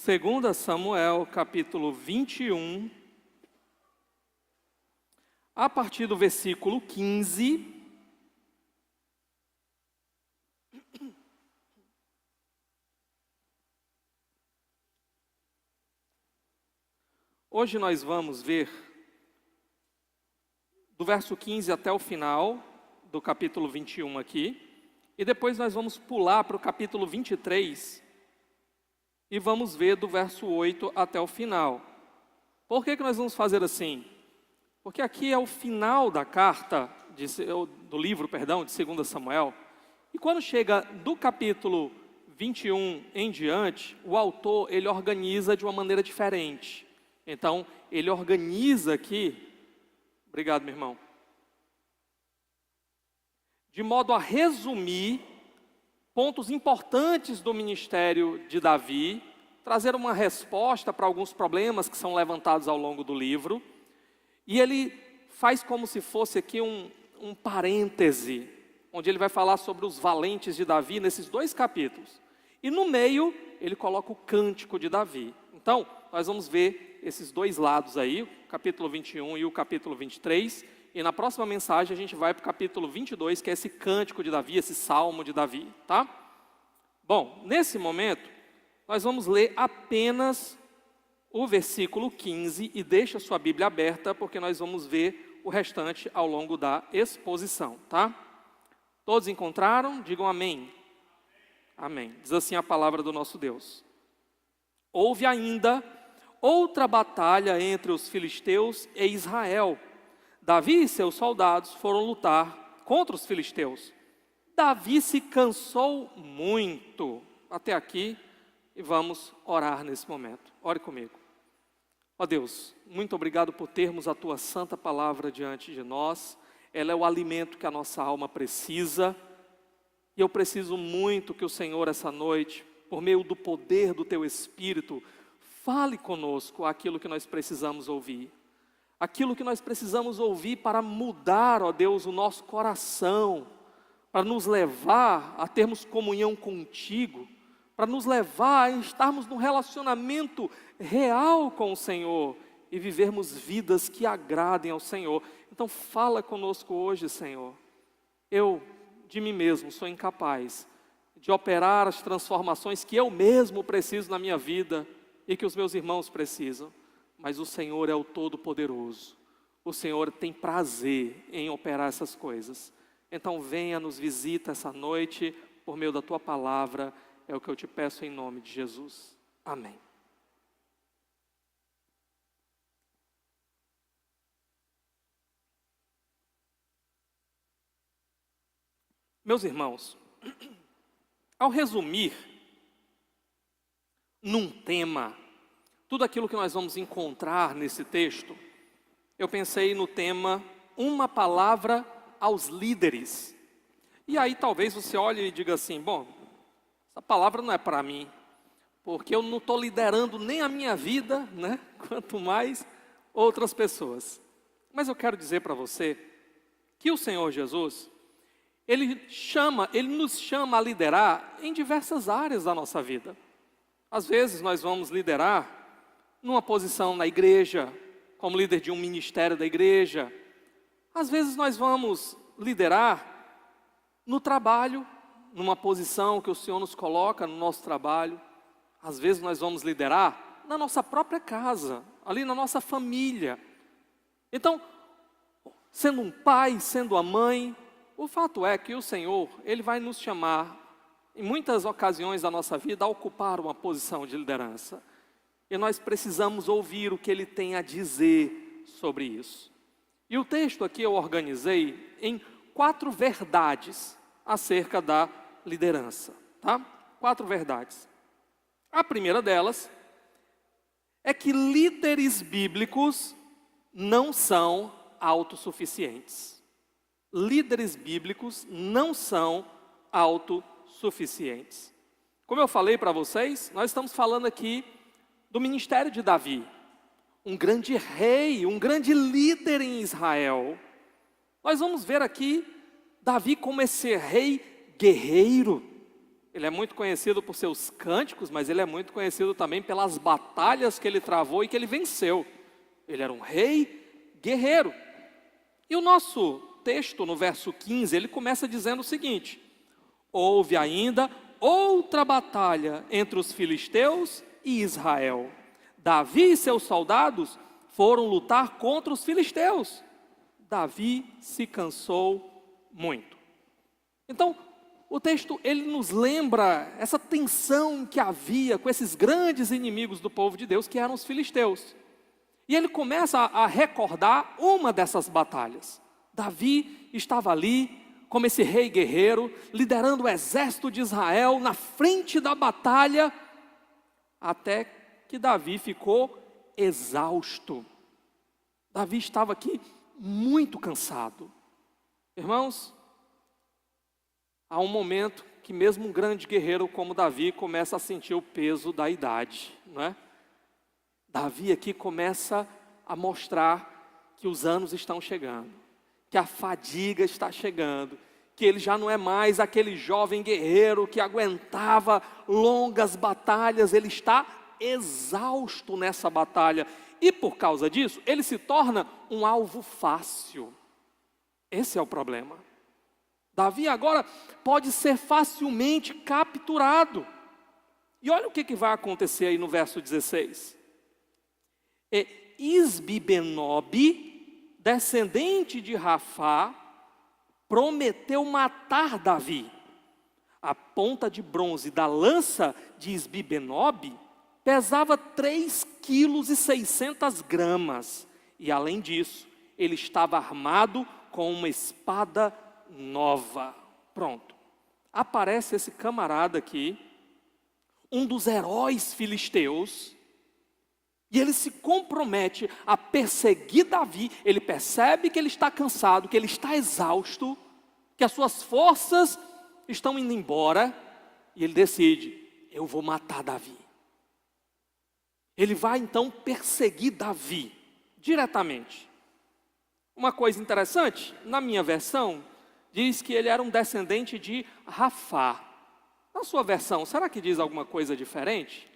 2 Samuel, capítulo 21, a partir do versículo 15. Hoje nós vamos ver do verso 15 até o final do capítulo 21 aqui, e depois nós vamos pular para o capítulo 23 e vamos ver do verso 8 até o final. Por que nós vamos fazer assim? Porque aqui é o final da carta, do livro, de 2 Samuel, e quando chega do capítulo 21 em diante, o autor ele organiza de uma maneira diferente. Então, ele organiza aqui, obrigado meu irmão, de modo a resumir pontos importantes do ministério de Davi, trazer uma resposta para alguns problemas que são levantados ao longo do livro, e ele faz como se fosse aqui um parêntese, onde ele vai falar sobre os valentes de Davi nesses 2 capítulos. E no meio, ele coloca o cântico de Davi. Então, nós vamos ver esses 2 lados aí, o capítulo 21 e o capítulo 23. E na próxima mensagem a gente vai para o capítulo 22, que é esse cântico de Davi, esse salmo de Davi, tá? Bom, nesse momento, nós vamos ler apenas o versículo 15 e deixa a sua Bíblia aberta, porque nós vamos ver o restante ao longo da exposição, tá? Todos encontraram? Digam amém. Amém. Diz assim a palavra do nosso Deus. Houve ainda outra batalha entre os filisteus e Israel. Davi e seus soldados foram lutar contra os filisteus. Davi se cansou muito. Até aqui, e vamos orar nesse momento. Ore comigo. Ó Deus, muito obrigado por termos a Tua santa palavra diante de nós. Ela é o alimento que a nossa alma precisa. E eu preciso muito que o Senhor, essa noite, por meio do poder do Teu Espírito, fale conosco aquilo que nós precisamos ouvir. Aquilo que nós precisamos ouvir para mudar, ó Deus, o nosso coração, para nos levar a termos comunhão contigo, para nos levar a estarmos num relacionamento real com o Senhor e vivermos vidas que agradem ao Senhor. Então fala conosco hoje, Senhor. Eu, de mim mesmo, sou incapaz de operar as transformações que eu mesmo preciso na minha vida e que os meus irmãos precisam. Mas o Senhor é o Todo-Poderoso. O Senhor tem prazer em operar essas coisas. Então venha, nos visita essa noite, por meio da Tua palavra. É o que eu te peço em nome de Jesus. Amém. Meus irmãos, ao resumir num tema tudo aquilo que nós vamos encontrar nesse texto, eu pensei no tema, uma palavra aos líderes. E aí talvez você olhe e diga assim, bom, essa palavra não é para mim, porque eu não estou liderando nem a minha vida, né? Quanto mais outras pessoas. Mas eu quero dizer para você que o Senhor Jesus, Ele nos chama a liderar em diversas áreas da nossa vida. Às vezes nós vamos liderar numa posição na igreja, como líder de um ministério da igreja. Às vezes nós vamos liderar no trabalho, numa posição que o Senhor nos coloca no nosso trabalho. Às vezes nós vamos liderar na nossa própria casa, ali na nossa família. Então, sendo um pai, sendo a mãe, o fato é que o Senhor, Ele vai nos chamar, em muitas ocasiões da nossa vida, a ocupar uma posição de liderança. E nós precisamos ouvir o que Ele tem a dizer sobre isso. E o texto aqui eu organizei em 4 verdades acerca da liderança, tá? 4 verdades. A primeira delas é que líderes bíblicos não são autossuficientes. Líderes bíblicos não são autossuficientes. Como eu falei para vocês, nós estamos falando aqui do ministério de Davi, um grande rei, um grande líder em Israel. Nós vamos ver aqui Davi como esse rei guerreiro, Ele é muito conhecido por seus cânticos, mas ele é muito conhecido também pelas batalhas que ele travou e que ele venceu. Ele era um rei guerreiro. E o nosso texto, no verso 15, ele começa dizendo o seguinte: houve ainda outra batalha entre os filisteus e Israel. Davi e seus soldados foram lutar contra os filisteus. Davi se cansou muito. Então, o texto, ele nos lembra essa tensão que havia com esses grandes inimigos do povo de Deus, que eram os filisteus. E ele começa a recordar uma dessas batalhas. Davi estava ali, como esse rei guerreiro, liderando o exército de Israel na frente da batalha, até que Davi ficou exausto. Davi estava aqui muito cansado. Irmãos, há um momento que mesmo um grande guerreiro como Davi começa a sentir o peso da idade, não é? Davi aqui começa a mostrar que os anos estão chegando, que a fadiga está chegando, que ele já não é mais aquele jovem guerreiro que aguentava longas batalhas, ele está exausto nessa batalha. E por causa disso, ele se torna um alvo fácil. Esse é o problema. Davi agora pode ser facilmente capturado. E olha o que vai acontecer aí no verso 16. Isbi-Benob, descendente de Rafá, prometeu matar Davi. A ponta de bronze da lança de Isbi-Benob pesava 3,6 kg. E além disso, ele estava armado com uma espada nova. Pronto. Aparece esse camarada aqui, um dos heróis filisteus, e ele se compromete a perseguir Davi. Ele percebe que ele está cansado, que ele está exausto, que as suas forças estão indo embora, e ele decide: eu vou matar Davi. Ele vai então perseguir Davi diretamente. Uma coisa interessante, na minha versão, diz que ele era um descendente de Rafá. Na sua versão, será que diz alguma coisa diferente?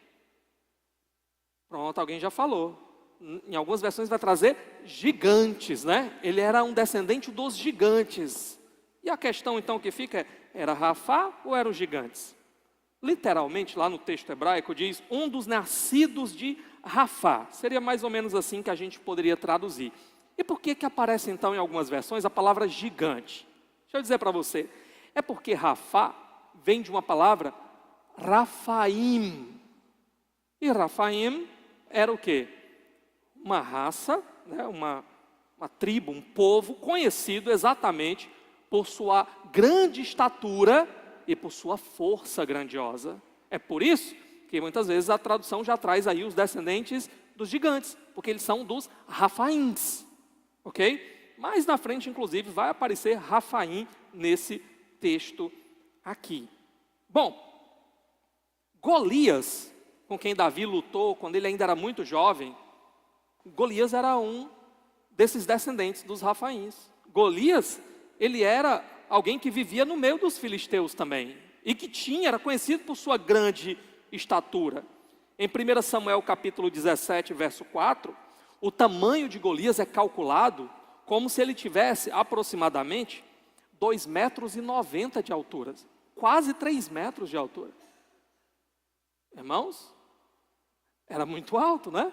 Pronto, alguém já falou. Em algumas versões vai trazer gigantes, né? Ele era um descendente dos gigantes. E a questão então que fica é, era Rafá ou eram os gigantes? Literalmente, lá no texto hebraico, diz um dos nascidos de Rafá. Seria mais ou menos assim que a gente poderia traduzir. E por que aparece então em algumas versões a palavra gigante? Deixa eu dizer para você. É porque Rafá vem de uma palavra Rafaim. E Rafaim era o quê? Uma raça, né? uma tribo, um povo conhecido exatamente por sua grande estatura e por sua força grandiosa. É por isso que muitas vezes a tradução já traz aí os descendentes dos gigantes, porque eles são dos Rafaíns, ok? Mais na frente, inclusive, vai aparecer Rafaim nesse texto aqui. Bom, Golias, com quem Davi lutou quando ele ainda era muito jovem, Golias era um desses descendentes dos Rafaíns. Golias, ele era alguém que vivia no meio dos filisteus também, e que era conhecido por sua grande estatura. Em 1 Samuel capítulo 17, verso 4, o tamanho de Golias é calculado como se ele tivesse aproximadamente 2,90 metros de altura, quase 3 metros de altura. Irmãos, era muito alto, né?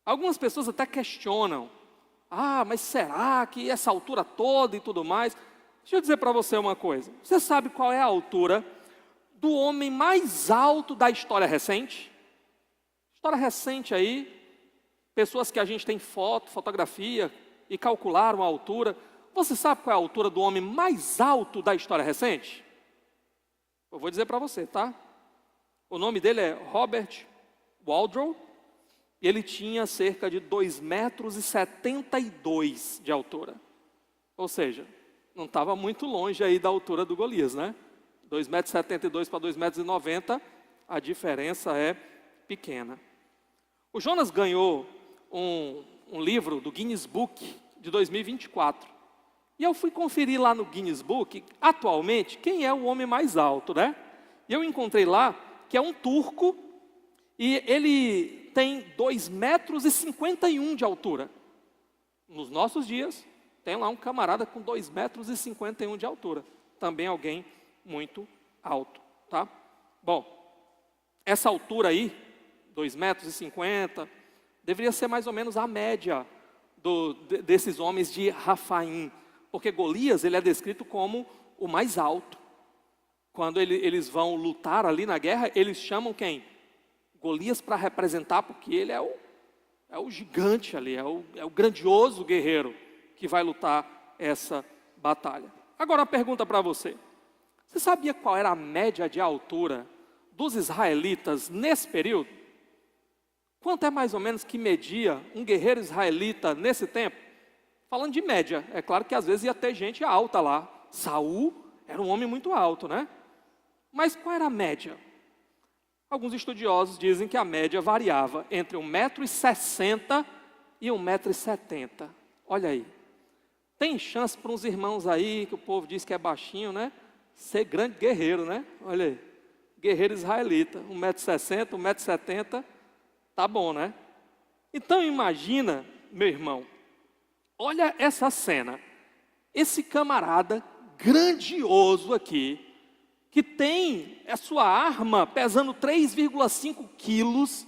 Algumas pessoas até questionam: mas será que essa altura toda e tudo mais? Deixa eu dizer para você uma coisa. Você sabe qual é a altura do homem mais alto da história recente? História recente aí, pessoas que a gente tem fotografia e calcularam a altura. Você sabe qual é a altura do homem mais alto da história recente? Eu vou dizer para você, tá? O nome dele é Robert Waldron, e ele tinha cerca de 2,72 metros de altura. Ou seja, não estava muito longe aí da altura do Golias, né? 2,72 metros para 2,90 metros, a diferença é pequena. O Jonas ganhou um livro do Guinness Book de 2024. E eu fui conferir lá no Guinness Book, atualmente, quem é o homem mais alto, né? E eu encontrei lá que é um turco e ele tem 2,51 metros de altura. Nos nossos dias, tem lá um camarada com 2,51 metros de altura. Também alguém muito alto, tá? Bom, essa altura aí, 2,50 metros, deveria ser mais ou menos a média desses homens de Rafaim. Porque Golias, ele é descrito como o mais alto. Quando eles vão lutar ali na guerra, eles chamam quem? Golias para representar, porque ele é o gigante ali, é o grandioso guerreiro que vai lutar essa batalha. Agora uma pergunta para você. Você sabia qual era a média de altura dos israelitas nesse período? Quanto é mais ou menos que media um guerreiro israelita nesse tempo? Falando de média, é claro que às vezes ia ter gente alta lá. Saul era um homem muito alto, né? Mas qual era a média? Alguns estudiosos dizem que a média variava entre 1,60 m e 1,70 m. Olha aí. Tem chance para uns irmãos aí, que o povo diz que é baixinho, né? Ser grande guerreiro, né? Olha aí. Guerreiro israelita, 1,60 m, 1,70 m. Tá bom, né? Então imagina, meu irmão, olha essa cena. Esse camarada grandioso aqui, que tem a sua arma pesando 3,5 quilos.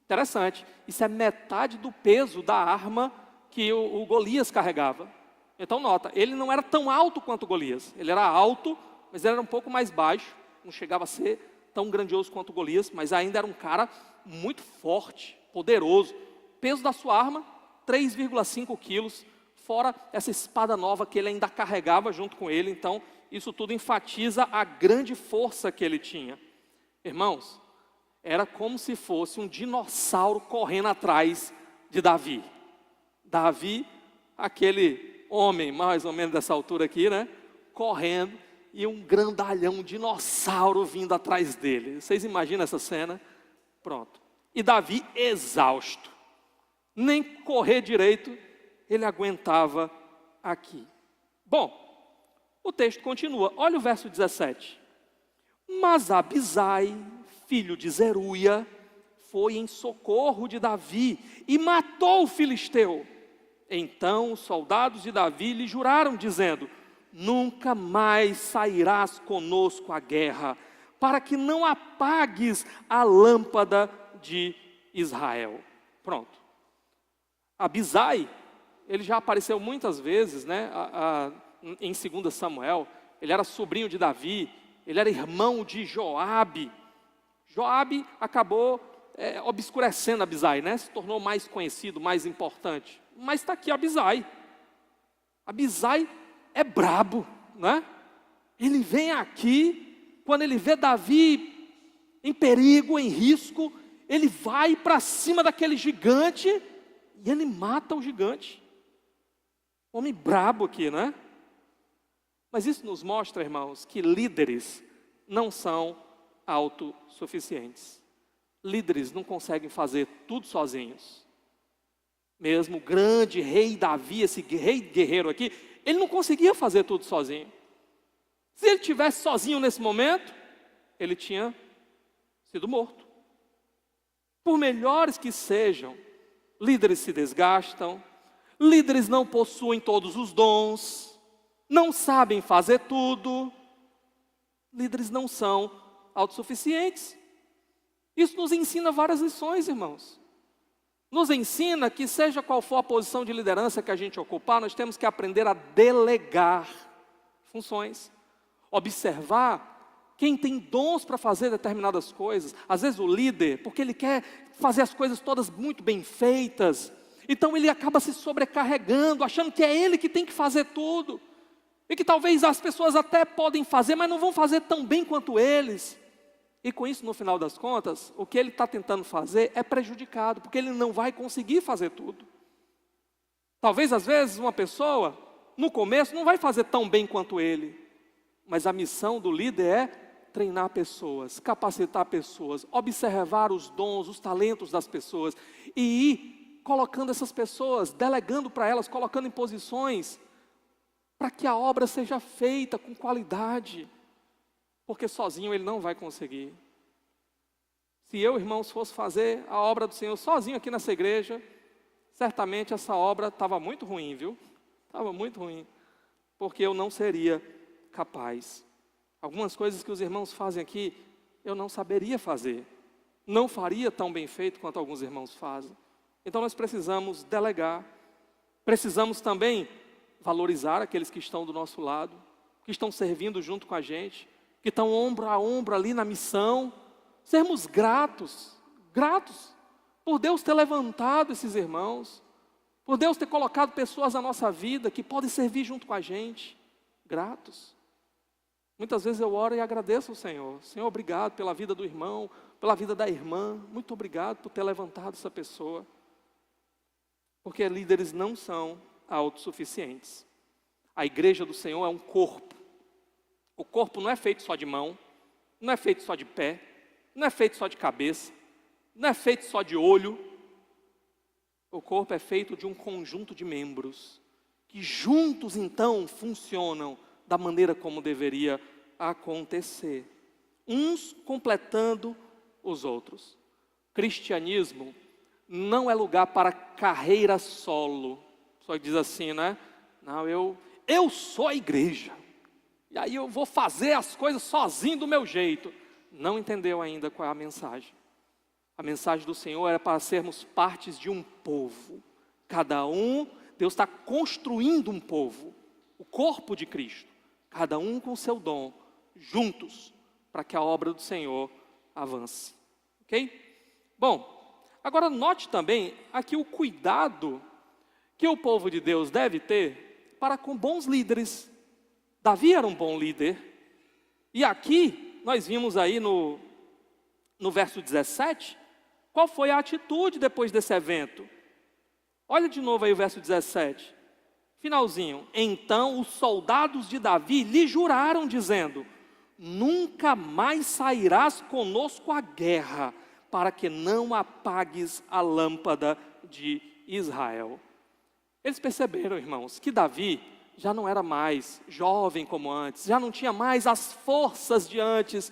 Interessante, isso é metade do peso da arma que o Golias carregava. Então nota, ele não era tão alto quanto Golias. Ele era alto, mas ele era um pouco mais baixo. Não chegava a ser tão grandioso quanto Golias, mas ainda era um cara muito forte, poderoso. O peso da sua arma, 3,5 quilos, fora essa espada nova que ele ainda carregava junto com ele. Então, isso tudo enfatiza a grande força que ele tinha. Irmãos, era como se fosse um dinossauro correndo atrás de Davi. Davi, aquele homem mais ou menos dessa altura aqui, né? Correndo, e um grandalhão, um dinossauro vindo atrás dele. Vocês imaginam essa cena? Pronto. E Davi exausto. Nem correr direito ele aguentava aqui. Bom, o texto continua. Olha o verso 17. Mas Abisai, filho de Zeruia, foi em socorro de Davi e matou o filisteu. Então os soldados de Davi lhe juraram, dizendo: nunca mais sairás conosco à guerra, para que não apagues a lâmpada de Israel. Pronto. Abisai, ele já apareceu muitas vezes, né, em 2 Samuel. Ele era sobrinho de Davi, ele era irmão de Joabe. Joabe acabou obscurecendo Abisai, né, se tornou mais conhecido, mais importante. Mas está aqui Abisai. Abisai é brabo, né? Ele vem aqui, quando ele vê Davi em perigo, em risco, ele vai para cima daquele gigante e ele mata o gigante. Homem brabo aqui, né? Mas isso nos mostra, irmãos, que líderes não são autossuficientes. Líderes não conseguem fazer tudo sozinhos. Mesmo o grande rei Davi, esse rei guerreiro aqui, ele não conseguia fazer tudo sozinho. Se ele tivesse sozinho nesse momento, ele tinha sido morto. Por melhores que sejam, líderes se desgastam, líderes não possuem todos os dons, não sabem fazer tudo. Líderes não são autossuficientes. Isso nos ensina várias lições, irmãos. Nos ensina que seja qual for a posição de liderança que a gente ocupar, nós temos que aprender a delegar funções. Observar quem tem dons para fazer determinadas coisas. Às vezes o líder, porque ele quer fazer as coisas todas muito bem feitas, então ele acaba se sobrecarregando, achando que é ele que tem que fazer tudo. E que talvez as pessoas até podem fazer, mas não vão fazer tão bem quanto eles. E com isso, no final das contas, o que ele está tentando fazer é prejudicado, porque ele não vai conseguir fazer tudo. Talvez, às vezes, uma pessoa, no começo, não vai fazer tão bem quanto ele. Mas a missão do líder é treinar pessoas, capacitar pessoas, observar os dons, os talentos das pessoas, e ir colocando essas pessoas, delegando para elas, colocando em posições, para que a obra seja feita com qualidade. porque sozinho ele não vai conseguir. Se eu, irmãos, fosse fazer a obra do Senhor sozinho aqui nessa igreja, certamente essa obra estava muito ruim, viu? Estava muito ruim, porque eu não seria capaz. Algumas coisas que os irmãos fazem aqui, eu não saberia fazer. Não faria tão bem feito quanto alguns irmãos fazem. Então nós precisamos delegar. Precisamos também valorizar aqueles que estão do nosso lado, que estão servindo junto com a gente, que estão ombro a ombro ali na missão. Sermos gratos por Deus ter levantado esses irmãos, por Deus ter colocado pessoas na nossa vida que podem servir junto com a gente. Gratos. Muitas vezes eu oro e agradeço ao Senhor. Senhor, obrigado pela vida do irmão, pela vida da irmã. Muito obrigado por ter levantado essa pessoa. Porque líderes não são autossuficientes. A igreja do Senhor é um corpo. O corpo não é feito só de mão, não é feito só de pé, não é feito só de cabeça, não é feito só de olho. O corpo é feito de um conjunto de membros, que juntos então funcionam da maneira como deveria acontecer, uns completando os outros. Cristianismo não é lugar para carreira solo. Só diz assim, né? Não, eu sou a igreja, e aí eu vou fazer as coisas sozinho do meu jeito. Não entendeu ainda qual é a mensagem. A mensagem do Senhor era para sermos partes de um povo. Cada um, Deus está construindo um povo, o corpo de Cristo. Cada um com seu dom, juntos, para que a obra do Senhor avance. Ok? Bom, agora note também aqui o cuidado que o povo de Deus deve ter para com bons líderes. Davi era um bom líder. E aqui, nós vimos aí no verso 17, qual foi a atitude depois desse evento. Olha de novo aí o verso 17. Finalzinho. Então os soldados de Davi lhe juraram, dizendo: nunca mais sairás conosco à guerra, para que não apagues a lâmpada de Israel. Eles perceberam, irmãos, que Davi já não era mais jovem como antes, já não tinha mais as forças de antes,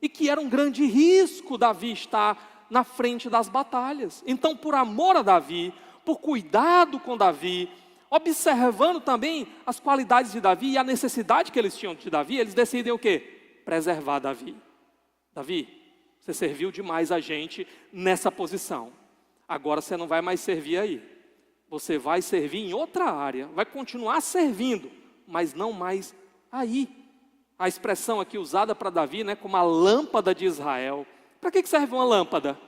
e que era um grande risco Davi estar na frente das batalhas. Então, por amor a Davi, por cuidado com Davi, observando também as qualidades de Davi e a necessidade que eles tinham de Davi, eles decidem o quê? Preservar Davi. Davi, você serviu demais a gente nessa posição. Agora você não vai mais servir aí. Você vai servir em outra área, vai continuar servindo, mas não mais aí. A expressão aqui usada para Davi, né, como a lâmpada de Israel. Para que serve uma lâmpada?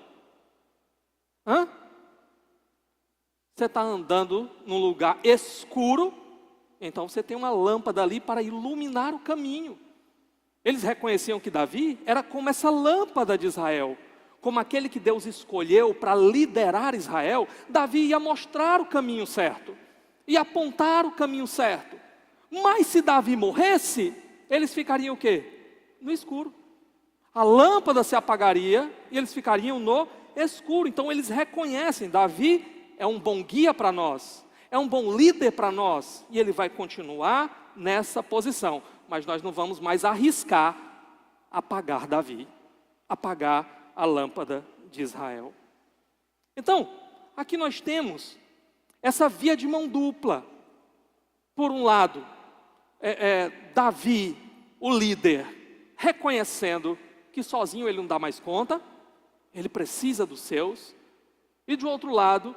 Você está andando num lugar escuro, então você tem uma lâmpada ali para iluminar o caminho. Eles reconheciam que Davi era como essa lâmpada de Israel, como aquele que Deus escolheu para liderar Israel. Davi ia mostrar o caminho certo, ia apontar o caminho certo. Mas se Davi morresse, eles ficariam o quê? No escuro. A lâmpada se apagaria e eles ficariam no escuro. Então eles reconhecem, Davi é um bom guia para nós, é um bom líder para nós, e ele vai continuar nessa posição. Mas nós não vamos mais arriscar apagar Davi, apagar a lâmpada de Israel. Então, aqui nós temos essa via de mão dupla. Por um lado, Davi, o líder, reconhecendo que sozinho ele não dá mais conta, ele precisa dos seus. E do outro lado,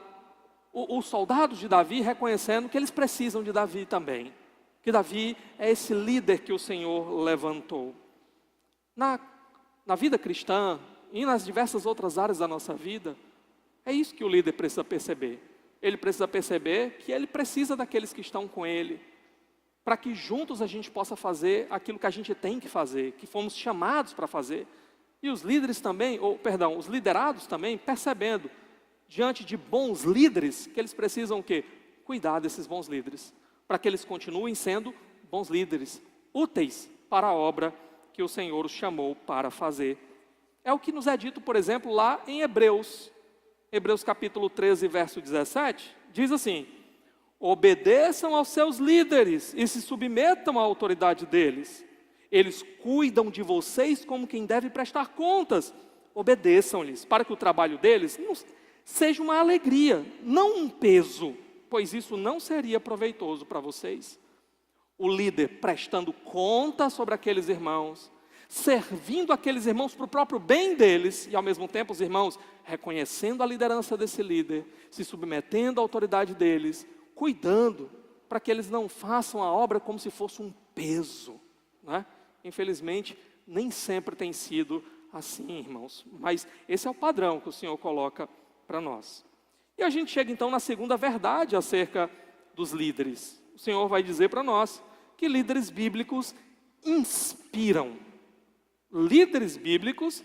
os soldados de Davi reconhecendo que eles precisam de Davi também. Que Davi é esse líder que o Senhor levantou. Na vida cristã e nas diversas outras áreas da nossa vida, é isso que o líder precisa perceber. Ele precisa perceber que ele precisa daqueles que estão com ele, para que juntos a gente possa fazer aquilo que a gente tem que fazer, que fomos chamados para fazer. E os líderes também, os liderados também, percebendo, diante de bons líderes, que eles precisam o quê? Cuidar desses bons líderes, para que eles continuem sendo bons líderes, úteis para a obra que o Senhor os chamou para fazer. É o que nos é dito, por exemplo, lá em Hebreus capítulo 13, verso 17, diz assim: obedeçam aos seus líderes e se submetam à autoridade deles. Eles cuidam de vocês como quem deve prestar contas. Obedeçam-lhes, para que o trabalho deles seja uma alegria, não um peso, pois isso não seria proveitoso para vocês. O líder prestando conta sobre aqueles irmãos, servindo aqueles irmãos para o próprio bem deles, e ao mesmo tempo os irmãos reconhecendo a liderança desse líder, se submetendo à autoridade deles, cuidando para que eles não façam a obra como se fosse um peso, né? Infelizmente, nem sempre tem sido assim, irmãos, mas esse é o padrão que o Senhor coloca para nós. E a gente chega então na segunda verdade acerca dos líderes. O Senhor vai dizer para nós que líderes bíblicos inspiram. Líderes bíblicos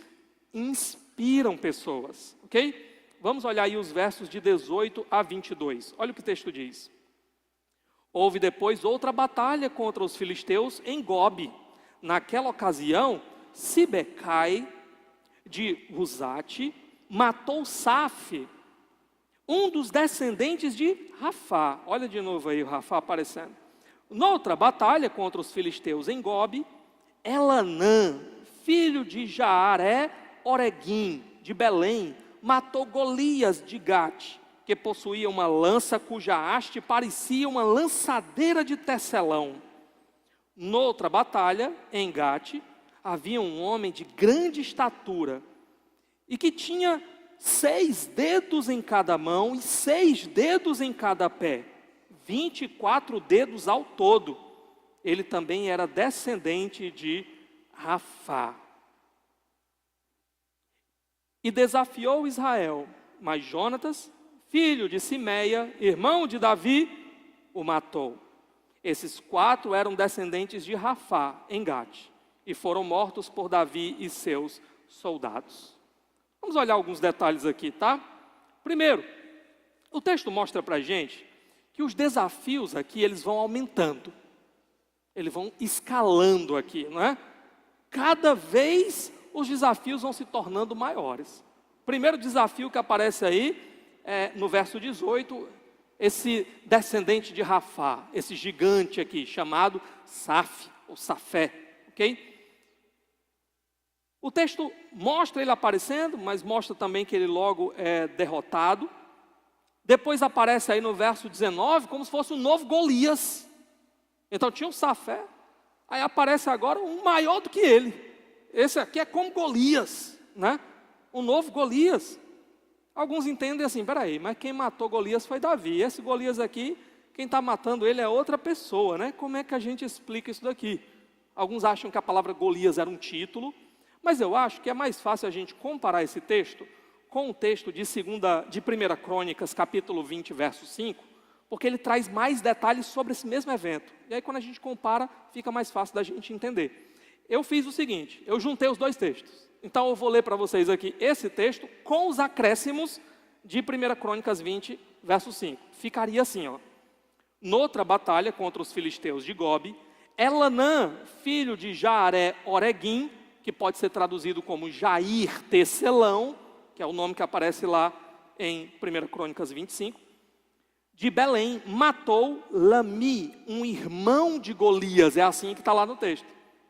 inspiram pessoas, ok? Vamos olhar aí os versos de 18 a 22. Olha o que o texto diz. Houve depois outra batalha contra os filisteus em Gobe. Naquela ocasião, Sibecai de Husate matou Saf, um dos descendentes de Rafá. Olha de novo aí o Rafá aparecendo. Noutra batalha contra os filisteus em Gobe, Elanã, filho de Jaaré Oreguim, de Belém, matou Golias de Gate, que possuía uma lança cuja haste parecia uma lançadeira de tecelão. Noutra batalha, em Gate, havia um homem de grande estatura e que tinha 6 dedos em cada mão e 6 dedos em cada pé, 24 dedos ao todo. Ele também era descendente de Rafá. E desafiou Israel, mas Jonatas, filho de Simeia, irmão de Davi, o matou. Esses 4 eram descendentes de Rafá, em Gate, e foram mortos por Davi e seus soldados. Vamos olhar alguns detalhes aqui, tá? Primeiro, o texto mostra para a gente que os desafios aqui, eles vão aumentando. Eles vão escalando aqui, não é? Cada vez os desafios vão se tornando maiores. O primeiro desafio que aparece aí, no verso 18, esse descendente de Rafá, esse gigante aqui, chamado Saf, ou Safé, ok? O texto mostra ele aparecendo, mas mostra também que ele logo é derrotado. Depois aparece aí no verso 19, como se fosse um novo Golias. Então tinha um Safé, aí aparece agora um maior do que ele. Esse aqui é como Golias, né? Um novo Golias. Alguns entendem assim, peraí, mas quem matou Golias foi Davi. Esse Golias aqui, quem está matando ele é outra pessoa, né? Como é que a gente explica isso daqui? Alguns acham que a palavra Golias era um título, mas eu acho que é mais fácil a gente comparar esse texto com o texto de 1 Crônicas, capítulo 20, verso 5, porque ele traz mais detalhes sobre esse mesmo evento. E aí quando a gente compara, fica mais fácil da gente entender. Eu fiz o seguinte, eu juntei os 2 textos. Então eu vou ler para vocês aqui esse texto com os acréscimos de 1 Crônicas 20, verso 5. Ficaria assim, ó. Noutra batalha contra os filisteus de Gobe, Elanã, filho de Jaaré Oreguim, que pode ser traduzido como Jair Tecelão, que é o nome que aparece lá em 1 Crônicas 25, de Belém, matou Lami, um irmão de Golias, é assim que está lá no texto.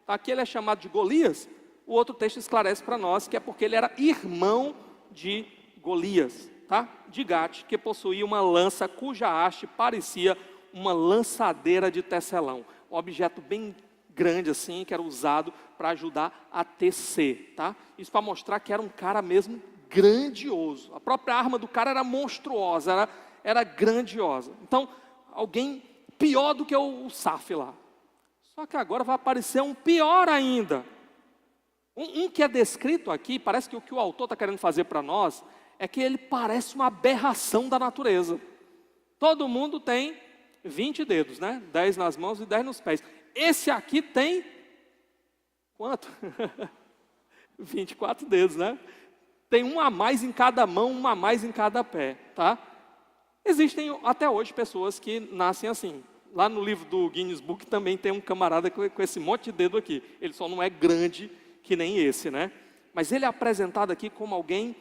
Aqui ele é chamado de Golias. O outro texto esclarece para nós que é porque ele era irmão de Golias, tá? De Gate, que possuía uma lança cuja haste parecia uma lançadeira de tecelão. Um objeto bem grande assim, que era usado para ajudar a tecer, tá? Isso para mostrar que era um cara mesmo grandioso. A própria arma do cara era monstruosa, era grandiosa. Então, alguém pior do que o Saf lá. Só que agora vai aparecer um pior ainda. Um que é descrito aqui, parece que o que o autor está querendo fazer para nós, é que ele parece uma aberração da natureza. Todo mundo tem 20 dedos, né? 10 nas mãos e 10 nos pés. Esse aqui tem, quanto? 24 dedos, né? Tem um a mais em cada mão, um a mais em cada pé, tá? Existem até hoje pessoas que nascem assim. Lá no livro do Guinness Book também tem um camarada com esse monte de dedo aqui. Ele só não é grande que nem esse, né? Mas ele é apresentado aqui como alguém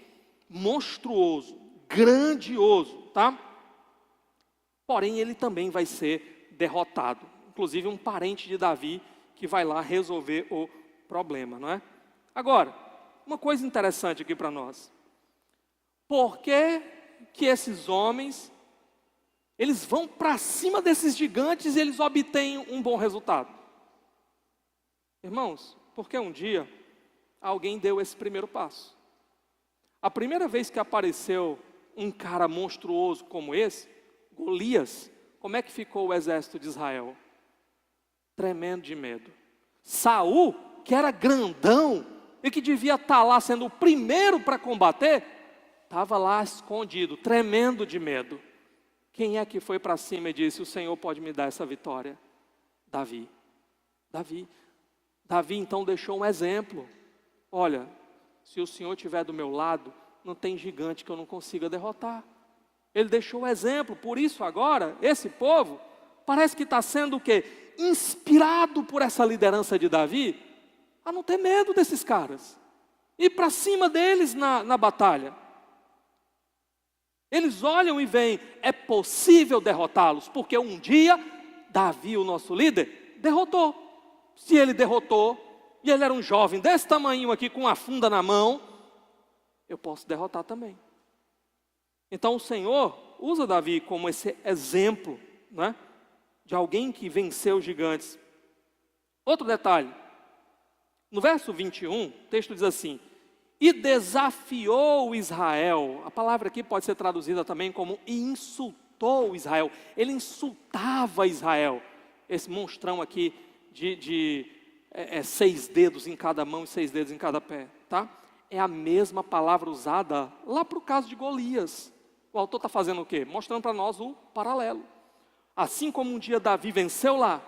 monstruoso, grandioso, tá? Porém, ele também vai ser derrotado. Inclusive um parente de Davi, que vai lá resolver o problema, não é? Agora, uma coisa interessante aqui para nós. Por que que esses homens, eles vão para cima desses gigantes e eles obtêm um bom resultado? Irmãos, porque um dia alguém deu esse primeiro passo. A primeira vez que apareceu um cara monstruoso como esse, Golias, como é que ficou o exército de Israel? Tremendo de medo. Saul, que era grandão e que devia estar lá sendo o primeiro para combater, estava lá escondido, tremendo de medo. Quem é que foi para cima e disse: o Senhor pode me dar essa vitória? Davi. Davi então deixou um exemplo. Olha, se o Senhor estiver do meu lado, não tem gigante que eu não consiga derrotar. Ele deixou o exemplo. Por isso agora, esse povo parece que está sendo o quê? Inspirado por essa liderança de Davi, a não ter medo desses caras, ir para cima deles na batalha. Eles olham e veem, é possível derrotá-los, porque um dia, Davi, o nosso líder, derrotou. Se ele derrotou, e ele era um jovem desse tamanho aqui, com uma funda na mão, eu posso derrotar também. Então o Senhor usa Davi como esse exemplo, né, de alguém que venceu os gigantes. Outro detalhe, no verso 21, o texto diz assim: e desafiou Israel. A palavra aqui pode ser traduzida também como e insultou Israel. Ele insultava Israel. Esse monstrão aqui de 6 dedos em cada mão e 6 dedos em cada pé, tá? É a mesma palavra usada lá para o caso de Golias. O autor está fazendo o quê? Mostrando para nós o paralelo. Assim como um dia Davi venceu lá,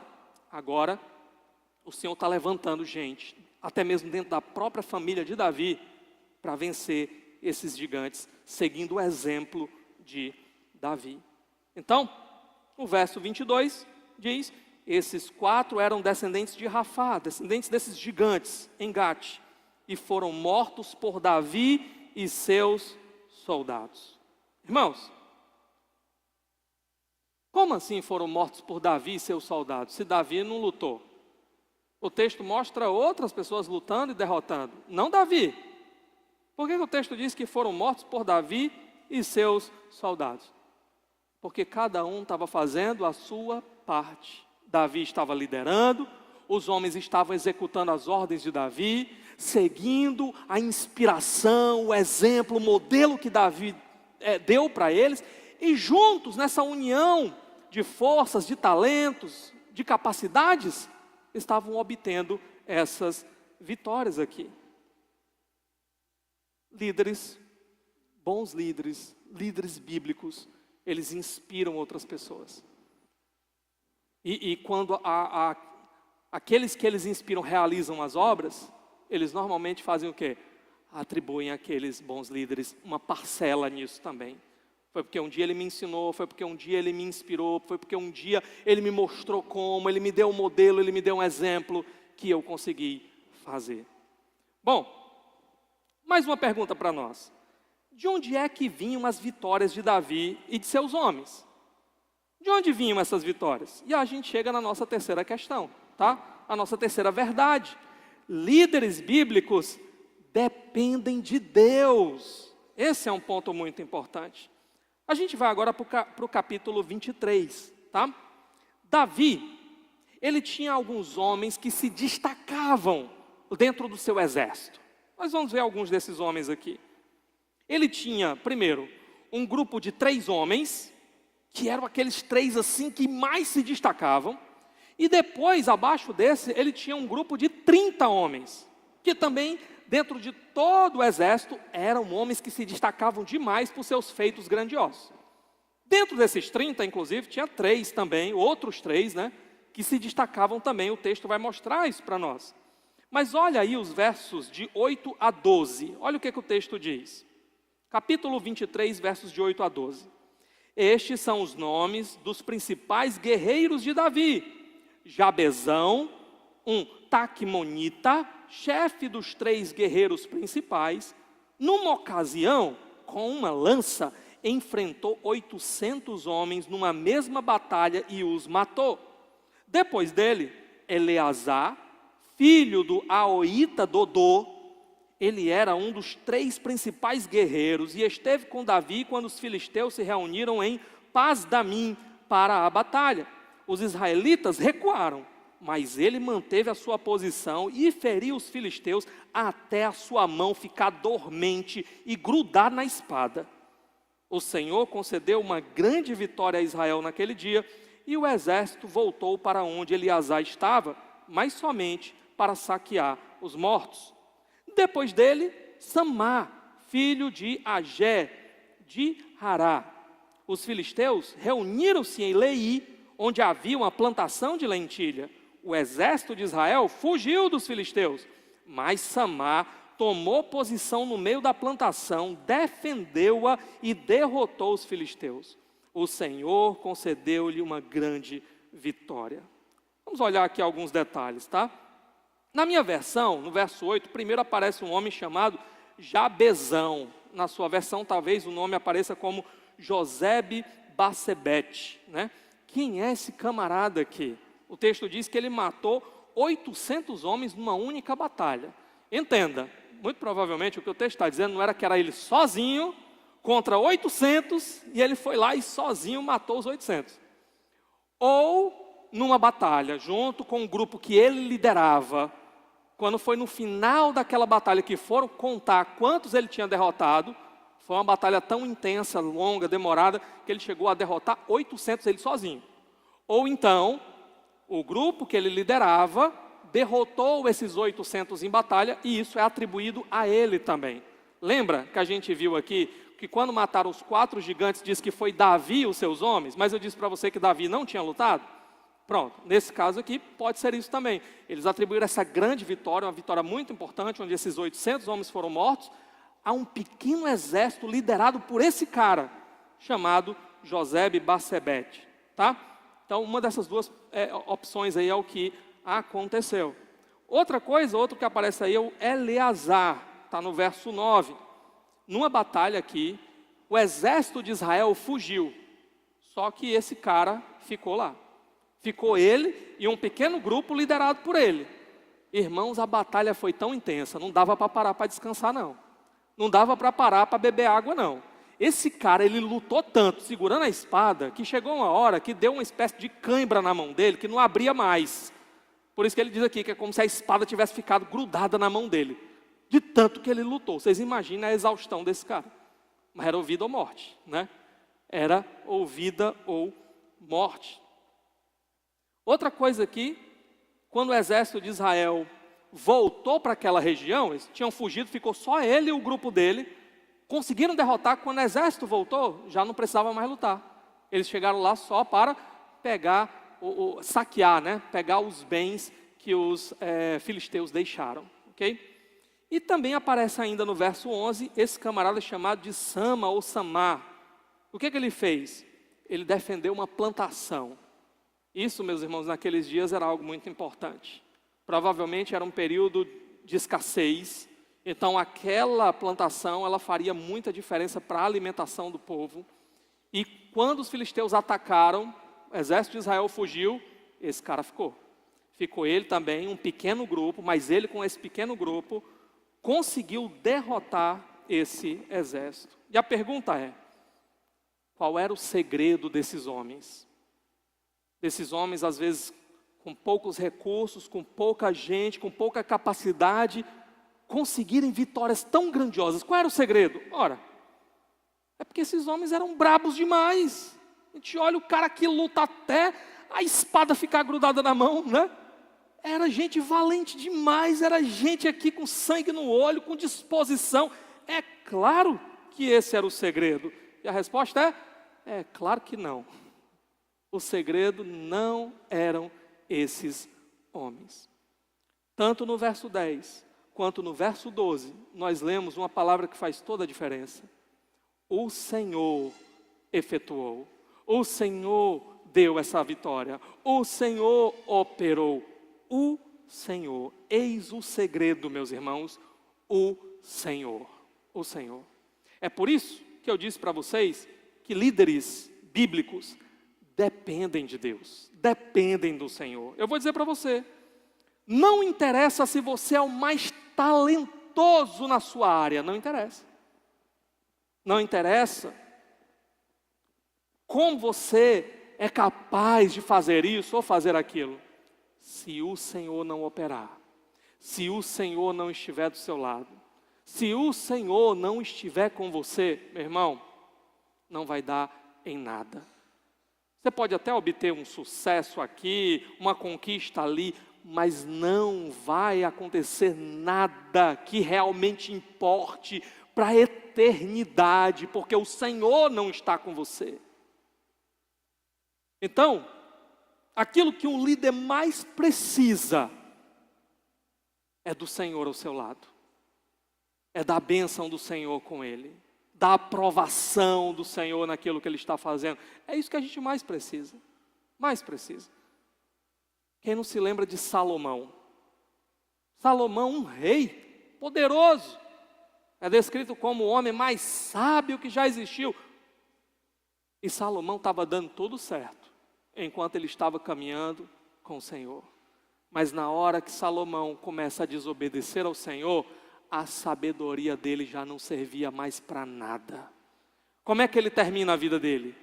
agora o Senhor está levantando gente, até mesmo dentro da própria família de Davi, para vencer esses gigantes, seguindo o exemplo de Davi. Então, o verso 22 diz: esses 4 eram descendentes de Rafá, descendentes desses gigantes em Gate, e foram mortos por Davi e seus soldados. Irmãos, como assim foram mortos por Davi e seus soldados, se Davi não lutou? O texto mostra outras pessoas lutando e derrotando, não Davi. Por que o texto diz que foram mortos por Davi e seus soldados? Porque cada um estava fazendo a sua parte. Davi estava liderando, os homens estavam executando as ordens de Davi, seguindo a inspiração, o exemplo, o modelo que Davi deu para eles, e juntos nessa união de forças, de talentos, de capacidades, estavam obtendo essas vitórias aqui. Líderes, bons líderes, líderes bíblicos, eles inspiram outras pessoas. E quando aqueles que eles inspiram realizam as obras, eles normalmente fazem o quê? Atribuem àqueles bons líderes uma parcela nisso também. Foi porque um dia ele me ensinou, foi porque um dia ele me inspirou, foi porque um dia ele me mostrou como, ele me deu um modelo, ele me deu um exemplo que eu consegui fazer. Bom, mais uma pergunta para nós. De onde é que vinham as vitórias de Davi e de seus homens? De onde vinham essas vitórias? E a gente chega na nossa terceira questão, tá? A nossa terceira verdade. Líderes bíblicos dependem de Deus. Esse é um ponto muito importante. A gente vai agora para o capítulo 23, tá? Davi, ele tinha alguns homens que se destacavam dentro do seu exército. Nós vamos ver alguns desses homens aqui. Ele tinha, primeiro, um grupo de 3 homens, que eram aqueles 3 assim que mais se destacavam. E depois, abaixo desse, ele tinha um grupo de 30 homens, que também, dentro de todo o exército, eram homens que se destacavam demais por seus feitos grandiosos. Dentro desses 30, inclusive, tinha 3 também, outros 3, né, que se destacavam também. O texto vai mostrar isso para nós. Mas olha aí os versos de 8 a 12. Olha o que o texto diz. Capítulo 23, versos de 8 a 12. Estes são os nomes dos principais guerreiros de Davi. Jabezão, um taquimonita, chefe dos 3 guerreiros principais, numa ocasião, com uma lança, enfrentou 800 homens numa mesma batalha e os matou. Depois dele, Eleazar, filho do Aoíta Dodô. Ele era um dos 3 principais guerreiros e esteve com Davi quando os filisteus se reuniram em Pas-damim para a batalha. Os israelitas recuaram, mas ele manteve a sua posição e feriu os filisteus até a sua mão ficar dormente e grudar na espada. O Senhor concedeu uma grande vitória a Israel naquele dia, e o exército voltou para onde Eleazar estava, mas somente para saquear os mortos. Depois dele, Samá, filho de Agé, de Hará. Os filisteus reuniram-se em Leí, onde havia uma plantação de lentilha. O exército de Israel fugiu dos filisteus, mas Samá tomou posição no meio da plantação, defendeu-a e derrotou os filisteus. O Senhor concedeu-lhe uma grande vitória. Vamos olhar aqui alguns detalhes, tá? Na minha versão, no verso 8, primeiro aparece um homem chamado Jabezão. Na sua versão, talvez o nome apareça como Josebe-Basebete, né? Quem é esse camarada aqui? O texto diz que ele matou 800 homens numa única batalha. Entenda, muito provavelmente o que o texto está dizendo não era que era ele sozinho contra 800 e ele foi lá e sozinho matou os 800. Ou numa batalha, junto com um grupo que ele liderava, quando foi no final daquela batalha que foram contar quantos ele tinha derrotado, foi uma batalha tão intensa, longa, demorada, que ele chegou a derrotar 800 ele sozinho. Ou então, o grupo que ele liderava derrotou esses 800 em batalha, e isso é atribuído a ele também. Lembra que a gente viu aqui, que quando mataram os 4 gigantes, diz que foi Davi e os seus homens, mas eu disse para você que Davi não tinha lutado? Pronto, nesse caso aqui, pode ser isso também. Eles atribuíram essa grande vitória, uma vitória muito importante, onde esses 800 homens foram mortos, a um pequeno exército liderado por esse cara, chamado Josebe-Basebete, tá? Então, uma dessas duas opções aí é o que aconteceu. Outra coisa, outro que aparece aí é o Eleazar, está no verso 9. Numa batalha aqui, o exército de Israel fugiu, só que esse cara ficou lá. Ficou ele e um pequeno grupo liderado por ele. Irmãos, a batalha foi tão intensa, não dava para parar para descansar não. Não dava para parar para beber água não. Esse cara, ele lutou tanto, segurando a espada, que chegou uma hora que deu uma espécie de cãibra na mão dele, que não abria mais. Por isso que ele diz aqui, que é como se a espada tivesse ficado grudada na mão dele. De tanto que ele lutou. Vocês imaginam a exaustão desse cara. Mas era ou vida ou morte, né? Era ou vida ou morte. Outra coisa aqui, quando o exército de Israel voltou para aquela região, eles tinham fugido, ficou só ele e o grupo dele, conseguiram derrotar. Quando o exército voltou, já não precisava mais lutar. Eles chegaram lá só para pegar, saquear, né? Pegar os bens que os filisteus deixaram, ok? E também aparece ainda no verso 11, esse camarada chamado de Sama ou Samar. O que ele fez? Ele defendeu uma plantação. Isso, meus irmãos, naqueles dias era algo muito importante. Provavelmente era um período de escassez, então aquela plantação ela faria muita diferença para a alimentação do povo. E quando os filisteus atacaram, o exército de Israel fugiu, esse cara ficou. Ficou ele também, um pequeno grupo, mas ele com esse pequeno grupo conseguiu derrotar esse exército. E a pergunta é, qual era o segredo desses homens? Desses homens, às vezes, com poucos recursos, com pouca gente, com pouca capacidade, conseguirem vitórias tão grandiosas. Qual era o segredo? Ora, é porque esses homens eram brabos demais. A gente olha o cara que luta até a espada ficar grudada na mão, né? Era gente valente demais, era gente aqui com sangue no olho, com disposição. É claro que esse era o segredo. E a resposta é claro que não. O segredo não eram esses homens. Tanto no verso 10, quanto no verso 12, nós lemos uma palavra que faz toda a diferença. O Senhor efetuou. O Senhor deu essa vitória. O Senhor operou. O Senhor. Eis o segredo, meus irmãos. O Senhor. O Senhor. É por isso que eu disse para vocês que líderes bíblicos dependem de Deus, dependem do Senhor. Eu vou dizer para você, Não interessa se você é o mais talentoso na sua área, não interessa. Não interessa como você é capaz de fazer isso ou fazer aquilo. Se o Senhor não operar, se o Senhor não estiver do seu lado, se o Senhor não estiver com você, meu irmão, não vai dar em nada. Você pode até obter um sucesso aqui, uma conquista ali, mas não vai acontecer nada que realmente importe para a eternidade, porque o Senhor não está com você. Então, aquilo que um líder mais precisa é do Senhor ao seu lado, é da bênção do Senhor com ele, da aprovação do Senhor naquilo que ele está fazendo. É isso que a gente mais precisa, mais precisa. Quem não se lembra de Salomão? Salomão, um rei poderoso, é descrito como o homem mais sábio que já existiu. E Salomão estava dando tudo certo, enquanto ele estava caminhando com o Senhor. Mas na hora que Salomão começa a desobedecer ao Senhor, a sabedoria dele já não servia mais para nada. Como é que ele termina a vida dele?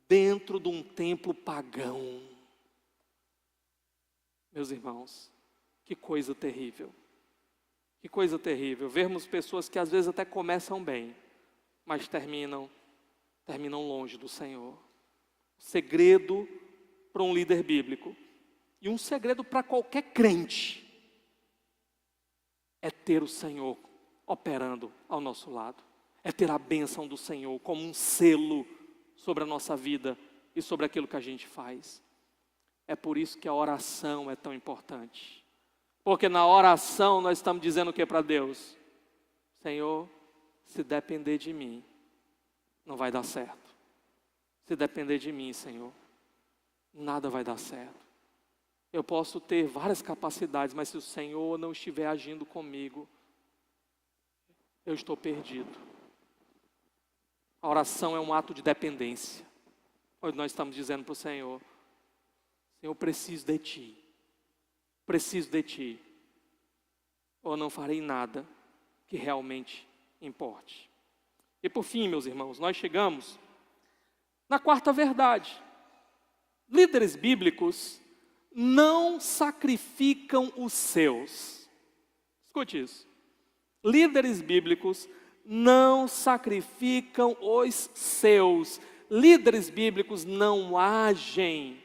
Dentro de um templo pagão. Meus irmãos, que coisa terrível. Que coisa terrível. Vermos pessoas que às vezes até começam bem, mas terminam longe do Senhor. Segredo para um líder bíblico, e um segredo para qualquer crente, é ter o Senhor operando ao nosso lado, é ter a bênção do Senhor como um selo sobre a nossa vida e sobre aquilo que a gente faz. É por isso que a oração é tão importante, porque na oração nós estamos dizendo o que para Deus? Senhor, se depender de mim, não vai dar certo. Se depender de mim, Senhor, nada vai dar certo. Eu posso ter várias capacidades, mas se o Senhor não estiver agindo comigo, eu estou perdido. A oração é um ato de dependência, onde nós estamos dizendo para o Senhor: Senhor, eu preciso de Ti, ou não farei nada que realmente importe. E por fim, meus irmãos, nós chegamos na quarta verdade. Líderes bíblicos não sacrificam os seus. Escute isso. Líderes bíblicos não sacrificam os seus. Líderes bíblicos não agem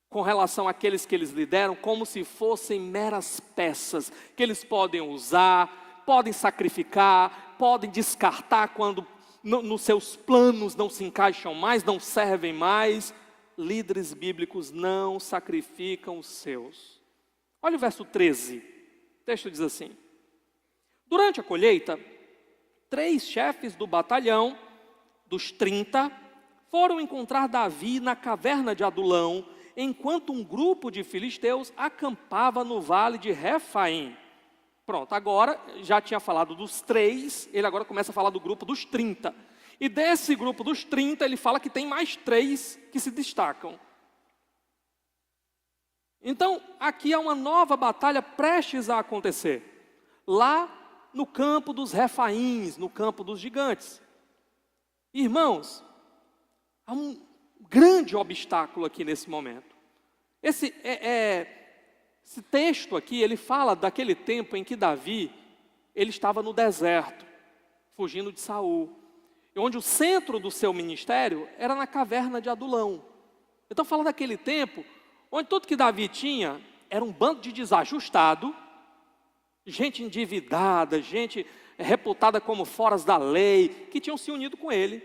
com relação àqueles que eles lideram como se fossem meras peças que eles podem usar, podem sacrificar, podem descartar quando nos seus planos não se encaixam mais, não servem mais. Líderes bíblicos não sacrificam os seus. Olha o verso 13, o texto diz assim: durante a colheita, 3 chefes do batalhão, dos 30, foram encontrar Davi na caverna de Adulão, enquanto um grupo de filisteus acampava no vale de Refaim. Pronto, agora já tinha falado dos 3, ele agora começa a falar do grupo dos 30. E desse grupo dos 30, ele fala que tem mais 3 que se destacam. Então, aqui há uma nova batalha prestes a acontecer. Lá no campo dos Refaíns, no campo dos gigantes. Irmãos, há um grande obstáculo aqui nesse momento. Esse texto aqui, ele fala daquele tempo em que Davi, ele estava no deserto, fugindo de Saul, onde o centro do seu ministério era na caverna de Adulão. Então fala daquele tempo, onde tudo que Davi tinha era um bando de desajustado, gente endividada, gente reputada como foras da lei, que tinham se unido com ele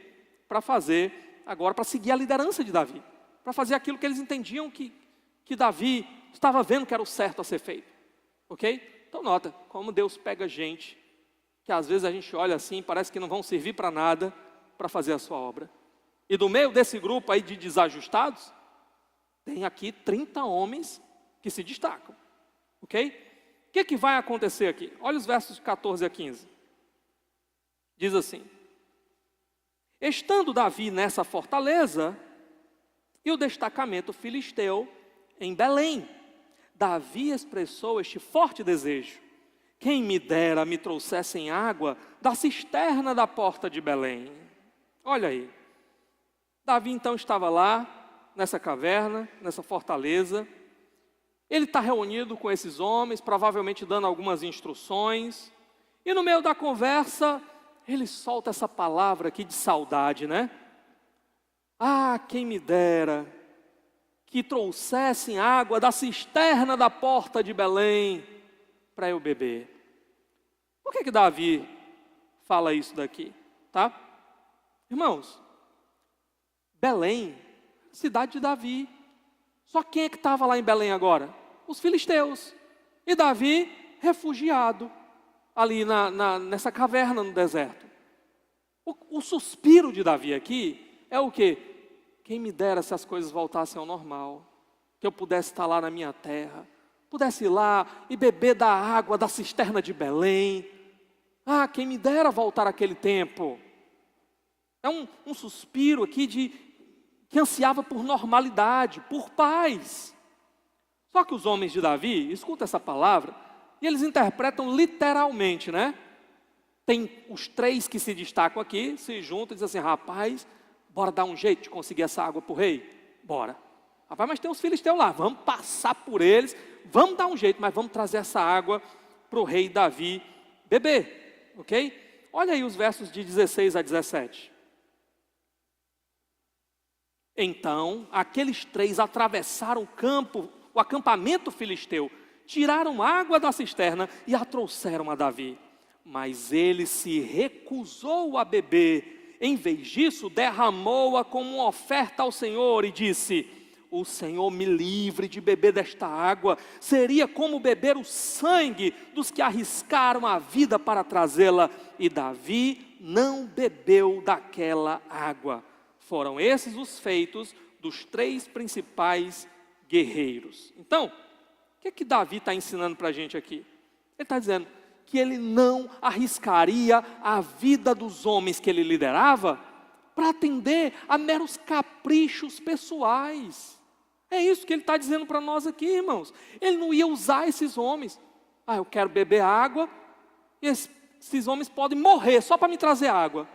para fazer, agora para seguir a liderança de Davi, para fazer aquilo que eles entendiam que Davi estava vendo que era o certo a ser feito, ok? Então nota, como Deus pega gente, que às vezes a gente olha assim, parece que não vão servir para nada, para fazer a sua obra. E do meio desse grupo aí de desajustados, tem aqui 30 homens que se destacam, ok? O que vai acontecer aqui? Olha os versos de 14 a 15. Diz assim: estando Davi nessa fortaleza, e o destacamento filisteu em Belém, Davi expressou este forte desejo: quem me dera me trouxessem água da cisterna da porta de Belém. Olha aí, Davi então estava lá, nessa caverna, nessa fortaleza. Ele está reunido com esses homens, provavelmente dando algumas instruções. E no meio da conversa, ele solta essa palavra aqui de saudade, né? Ah, quem me dera que trouxessem água da cisterna da porta de Belém para eu beber. Por que Davi fala isso daqui, tá? Irmãos, Belém, cidade de Davi. Só quem é que estava lá em Belém agora? Os filisteus. E Davi, refugiado, ali nessa caverna no deserto. O suspiro de Davi aqui é o quê? Quem me dera se as coisas voltassem ao normal. Que eu pudesse estar lá na minha terra. Pudesse ir lá e beber da água da cisterna de Belém. Ah, quem me dera voltar àquele tempo. É um suspiro aqui que ansiava por normalidade, por paz. Só que os homens de Davi, escuta essa palavra, e eles interpretam literalmente, né? Tem os três que se destacam aqui, se juntam e dizem assim: rapaz, bora dar um jeito de conseguir essa água para o rei? Bora. Rapaz, mas tem uns filisteus lá, vamos passar por eles, vamos dar um jeito, mas vamos trazer essa água para o rei Davi beber, ok? Olha aí os versos de 16 a 17. Então, aqueles três atravessaram o campo, o acampamento filisteu, tiraram água da cisterna e a trouxeram a Davi. Mas ele se recusou a beber. Em vez disso, derramou-a como uma oferta ao Senhor e disse: o Senhor me livre de beber desta água. Seria como beber o sangue dos que arriscaram a vida para trazê-la. E Davi não bebeu daquela água. Foram esses os feitos dos três principais guerreiros. Então, o que Davi está ensinando para a gente aqui? Ele está dizendo que ele não arriscaria a vida dos homens que ele liderava para atender a meros caprichos pessoais. É isso que ele está dizendo para nós aqui, irmãos. Ele não ia usar esses homens. Ah, eu quero beber água, e esses homens podem morrer só para me trazer água.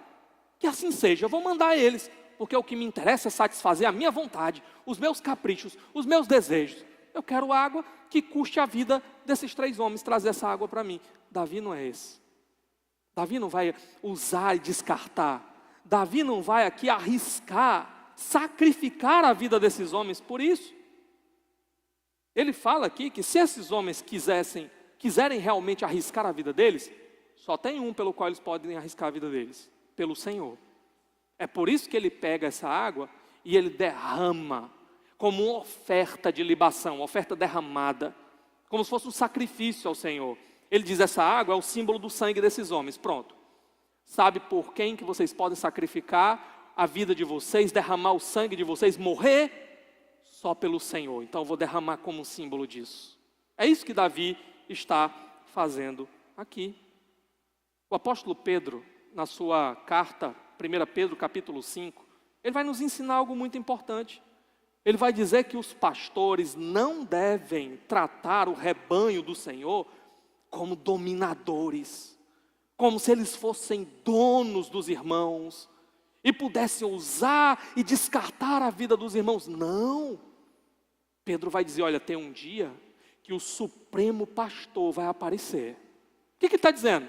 Que assim seja, eu vou mandar eles, porque o que me interessa é satisfazer a minha vontade, os meus caprichos, os meus desejos. Eu quero água que custe a vida desses três homens trazer essa água para mim. Davi não é esse. Davi não vai usar e descartar. Davi não vai aqui arriscar, sacrificar a vida desses homens por isso. Ele fala aqui que se esses homens quiserem realmente arriscar a vida deles, só tem um pelo qual eles podem arriscar a vida deles: pelo Senhor. É por isso que ele pega essa água e ele derrama como uma oferta de libação, uma oferta derramada, como se fosse um sacrifício ao Senhor. Ele diz: essa água é o símbolo do sangue desses homens. Pronto. Sabe por quem que vocês podem sacrificar a vida de vocês, derramar o sangue de vocês, morrer? Só pelo Senhor. Então eu vou derramar como um símbolo disso. É isso que Davi está fazendo aqui. O apóstolo Pedro, na sua carta, 1 Pedro capítulo 5, ele vai nos ensinar algo muito importante. Ele vai dizer que os pastores não devem tratar o rebanho do Senhor como dominadores, como se eles fossem donos dos irmãos e pudessem usar e descartar a vida dos irmãos. Não. Pedro vai dizer: olha, tem um dia que o supremo pastor vai aparecer. O que ele está dizendo?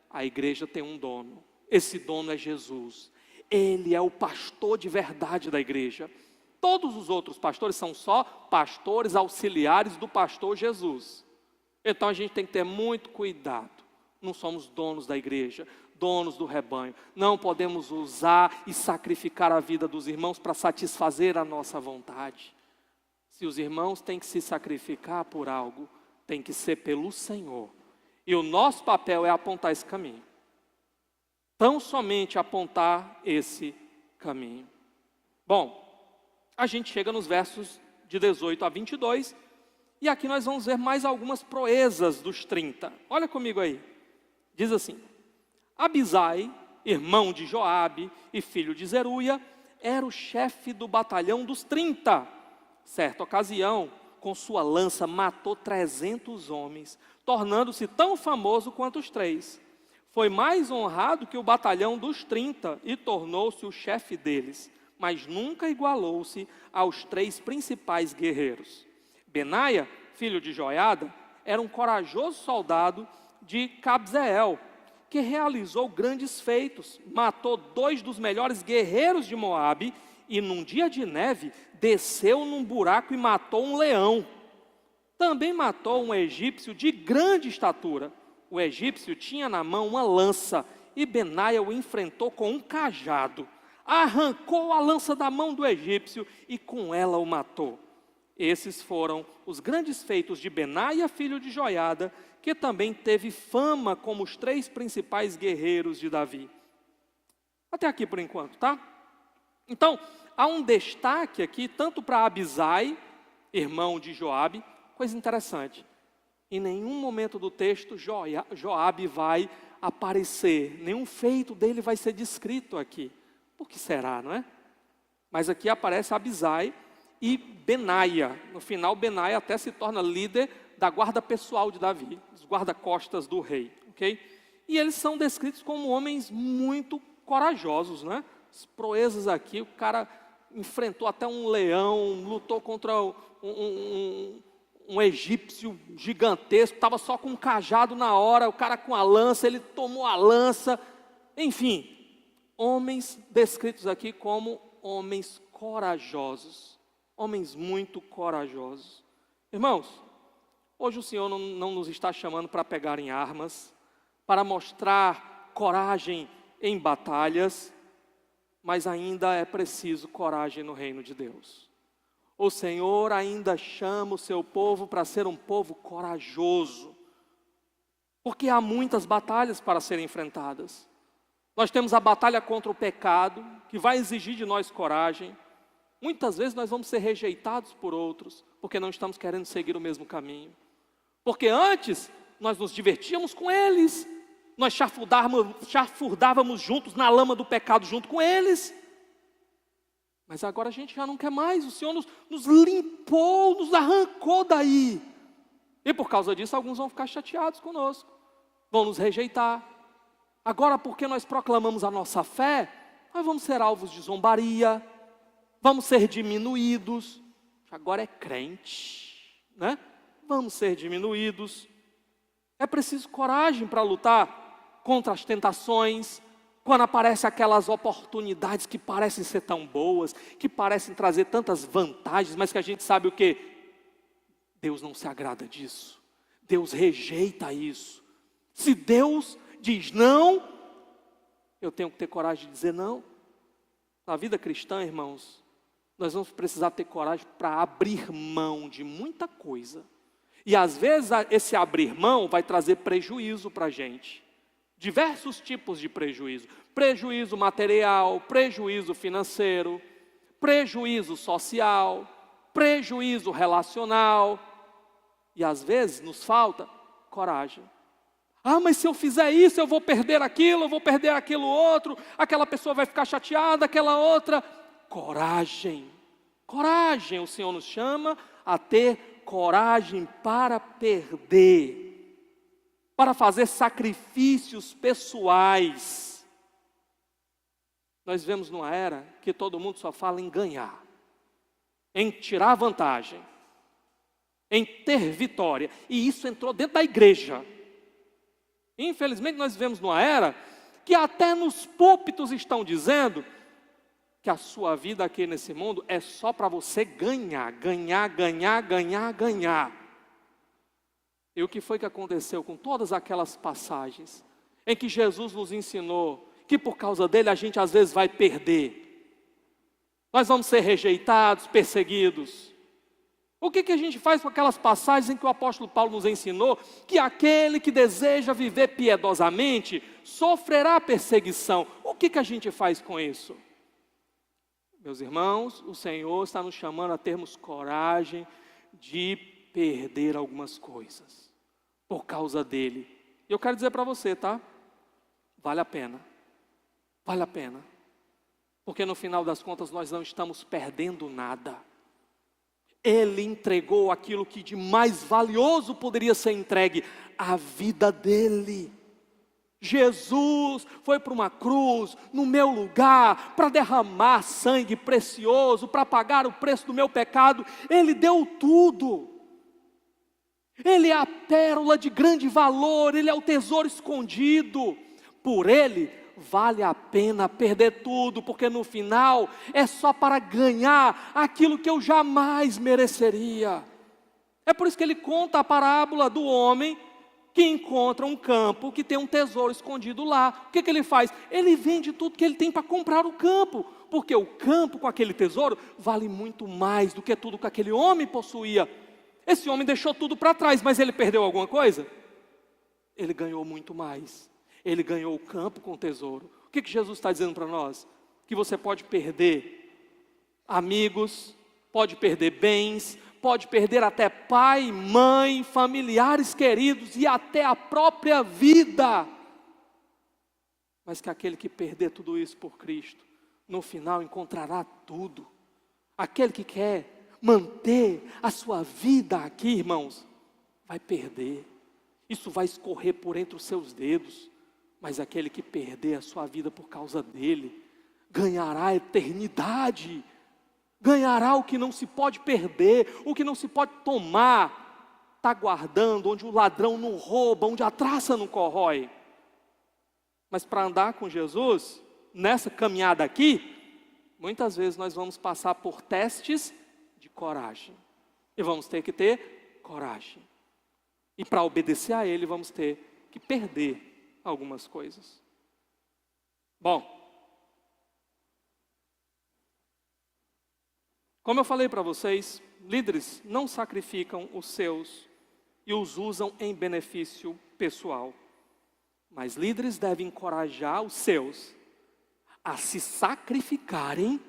A igreja tem um dono. Esse dono é Jesus. Ele é o pastor de verdade da igreja. Todos os outros pastores são só pastores auxiliares do pastor Jesus. Então a gente tem que ter muito cuidado. Não somos donos da igreja, donos do rebanho. Não podemos usar e sacrificar a vida dos irmãos para satisfazer a nossa vontade. Se os irmãos têm que se sacrificar por algo, tem que ser pelo Senhor. E o nosso papel é apontar esse caminho. Tão somente apontar esse caminho. Bom, a gente chega nos versos de 18 a 22, e aqui nós vamos ver mais algumas proezas dos 30. Olha comigo aí. Diz assim: Abisai, irmão de Joabe e filho de Zeruia, era o chefe do batalhão dos 30. Certa ocasião, com sua lança, matou 300 homens, tornando-se tão famoso quanto os 3. Foi mais honrado que o batalhão dos 30 e tornou-se o chefe deles, mas nunca igualou-se aos 3 principais guerreiros. Benaia, filho de Joiada, era um corajoso soldado de Cabzeel, que realizou grandes feitos, matou 2 dos melhores guerreiros de Moabe e num dia de neve desceu num buraco e matou um leão. Também matou um egípcio de grande estatura. O egípcio tinha na mão uma lança e Benaia o enfrentou com um cajado. Arrancou a lança da mão do egípcio e com ela o matou. Esses foram os grandes feitos de Benaia, filho de Joiada, que também teve fama como os 3 principais guerreiros de Davi. Até aqui por enquanto, tá? Então, há um destaque aqui, tanto para Abisai, irmão de Joabe, coisa interessante. Em nenhum momento do texto Joabe vai aparecer, nenhum feito dele vai ser descrito aqui. Por que será, não é? Mas aqui aparece Abisai e Benaia. No final, Benaia até se torna líder da guarda pessoal de Davi, dos guarda-costas do rei, ok? E eles são descritos como homens muito corajosos, né? As proezas aqui, o cara enfrentou até um leão, lutou contra um egípcio gigantesco, estava só com um cajado na hora, o cara com a lança, ele tomou a lança, enfim, homens descritos aqui como homens corajosos, homens muito corajosos. Irmãos, hoje o Senhor não nos está chamando para pegar em armas, para mostrar coragem em batalhas, mas ainda é preciso coragem no reino de Deus. O Senhor ainda chama o seu povo para ser um povo corajoso, porque há muitas batalhas para serem enfrentadas. Nós temos a batalha contra o pecado, que vai exigir de nós coragem. Muitas vezes nós vamos ser rejeitados por outros, porque não estamos querendo seguir o mesmo caminho. Porque antes nós nos divertíamos com eles, nós chafurdávamos juntos na lama do pecado junto com eles. Mas agora a gente já não quer mais, o Senhor nos limpou, nos arrancou daí. E por causa disso alguns vão ficar chateados conosco, vão nos rejeitar. Agora porque nós proclamamos a nossa fé, nós vamos ser alvos de zombaria, vamos ser diminuídos. Agora é crente, né? Vamos ser diminuídos. É preciso coragem para lutar contra as tentações, quando aparecem aquelas oportunidades que parecem ser tão boas, que parecem trazer tantas vantagens, mas que a gente sabe o quê? Deus não se agrada disso. Deus rejeita isso. Se Deus diz não, eu tenho que ter coragem de dizer não. Na vida cristã, irmãos, nós vamos precisar ter coragem para abrir mão de muita coisa. E às vezes esse abrir mão vai trazer prejuízo para a gente. Diversos tipos de prejuízo. Prejuízo material, prejuízo financeiro, prejuízo social, prejuízo relacional. E às vezes nos falta coragem. Ah, mas se eu fizer isso, eu vou perder aquilo, eu vou perder aquilo outro, aquela pessoa vai ficar chateada, aquela outra. Coragem. Coragem, o Senhor nos chama a ter coragem para perder, para fazer sacrifícios pessoais. Nós vivemos numa era que todo mundo só fala em ganhar, em tirar vantagem, em ter vitória, e isso entrou dentro da igreja. Infelizmente nós vivemos numa era que até nos púlpitos estão dizendo que a sua vida aqui nesse mundo é só para você ganhar, ganhar, ganhar, ganhar, ganhar. E o que foi que aconteceu com todas aquelas passagens em que Jesus nos ensinou que por causa dele a gente às vezes vai perder? Nós vamos ser rejeitados, perseguidos. O que a gente faz com aquelas passagens em que o apóstolo Paulo nos ensinou que aquele que deseja viver piedosamente sofrerá perseguição? O que a gente faz com isso? Meus irmãos, o Senhor está nos chamando a termos coragem de perder algumas coisas por causa dele. E eu quero dizer para você, tá? Vale a pena. Vale a pena. Porque no final das contas nós não estamos perdendo nada. Ele entregou aquilo que de mais valioso poderia ser entregue, a vida dele. Jesus foi para uma cruz, no meu lugar, para derramar sangue precioso, para pagar o preço do meu pecado. Ele deu tudo. Ele é a pérola de grande valor, Ele é o tesouro escondido. Por Ele, vale a pena perder tudo, porque no final, é só para ganhar aquilo que eu jamais mereceria. É por isso que Ele conta a parábola do homem que encontra um campo que tem um tesouro escondido lá. O que Ele faz? Ele vende tudo que ele tem para comprar o campo, porque o campo com aquele tesouro vale muito mais do que tudo que aquele homem possuía. Esse homem deixou tudo para trás, mas ele perdeu alguma coisa? Ele ganhou muito mais. Ele ganhou o campo com o tesouro. O que Jesus está dizendo para nós? Que você pode perder amigos, pode perder bens, pode perder até pai, mãe, familiares queridos e até a própria vida. Mas que aquele que perder tudo isso por Cristo, no final encontrará tudo. Aquele que quer manter a sua vida aqui, irmãos, vai perder. Isso vai escorrer por entre os seus dedos. Mas aquele que perder a sua vida por causa dele, ganhará a eternidade. Ganhará o que não se pode perder, o que não se pode tomar. Está guardando onde o ladrão não rouba, onde a traça não corrói. Mas para andar com Jesus, nessa caminhada aqui, muitas vezes nós vamos passar por testes de coragem. E vamos ter que ter coragem. E para obedecer a Ele, vamos ter que perder algumas coisas. Bom, como eu falei para vocês, líderes não sacrificam os seus e os usam em benefício pessoal. Mas líderes devem encorajar os seus a se sacrificarem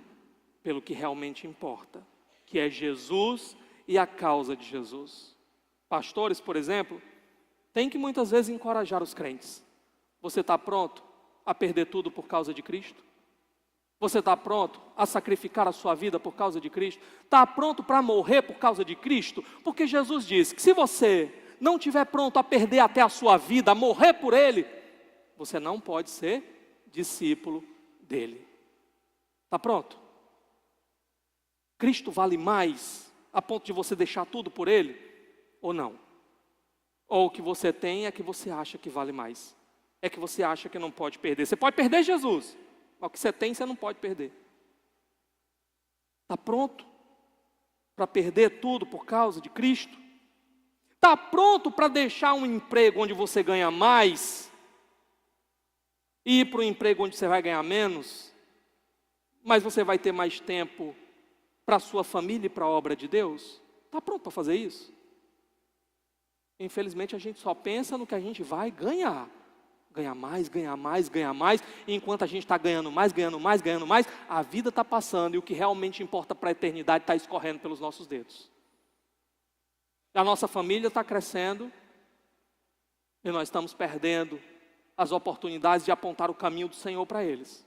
pelo que realmente importa, que é Jesus e a causa de Jesus. Pastores, por exemplo, têm que muitas vezes encorajar os crentes. Você está pronto a perder tudo por causa de Cristo? Você está pronto a sacrificar a sua vida por causa de Cristo? Está pronto para morrer por causa de Cristo? Porque Jesus disse que se você não estiver pronto a perder até a sua vida, a morrer por Ele, você não pode ser discípulo dEle. Está pronto? Cristo vale mais a ponto de você deixar tudo por Ele? Ou não? Ou o que você tem é que você acha que vale mais? É que você acha que não pode perder? Você pode perder Jesus, mas o que você tem, você não pode perder. Está pronto para perder tudo por causa de Cristo? Está pronto para deixar um emprego onde você ganha mais e ir para um emprego onde você vai ganhar menos, mas você vai ter mais tempo para a sua família e para a obra de Deus? Está pronto para fazer isso? Infelizmente a gente só pensa no que a gente vai ganhar. Ganhar mais, ganhar mais, ganhar mais. E enquanto a gente está ganhando mais, ganhando mais, ganhando mais, a vida está passando e o que realmente importa para a eternidade está escorrendo pelos nossos dedos. A nossa família está crescendo e nós estamos perdendo as oportunidades de apontar o caminho do Senhor para eles.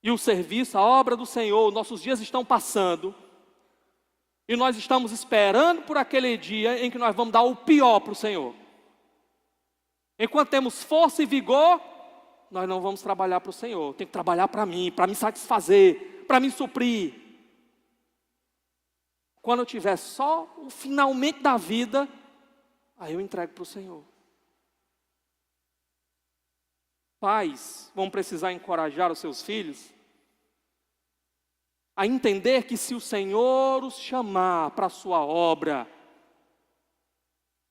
E o serviço, a obra do Senhor, nossos dias estão passando e nós estamos esperando por aquele dia em que nós vamos dar o pior para o Senhor. Enquanto temos força e vigor, nós não vamos trabalhar para o Senhor. Tem que trabalhar para mim, para me satisfazer, para me suprir. Quando eu tiver só o finalmente da vida, aí eu entrego para o Senhor. Pais vão precisar encorajar os seus filhos a entender que se o Senhor os chamar para a sua obra,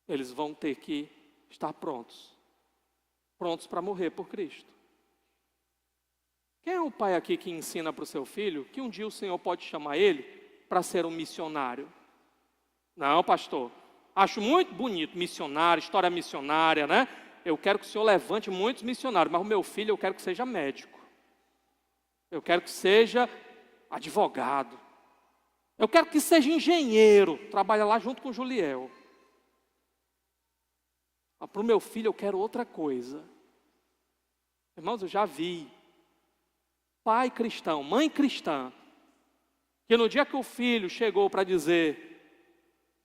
eles vão ter que estar prontos para morrer por Cristo. Quem é o pai aqui que ensina para o seu filho que um dia o Senhor pode chamar ele para ser um missionário? Não, pastor, acho muito bonito missionário, história missionária, né? Eu quero que o Senhor levante muitos missionários, mas o meu filho eu quero que seja médico. Eu quero que seja advogado. Eu quero que seja engenheiro, trabalha lá junto com o Juliel. Para o meu filho eu quero outra coisa. Irmãos, eu já vi pai cristão, mãe cristã, Que no dia que o filho chegou para dizer: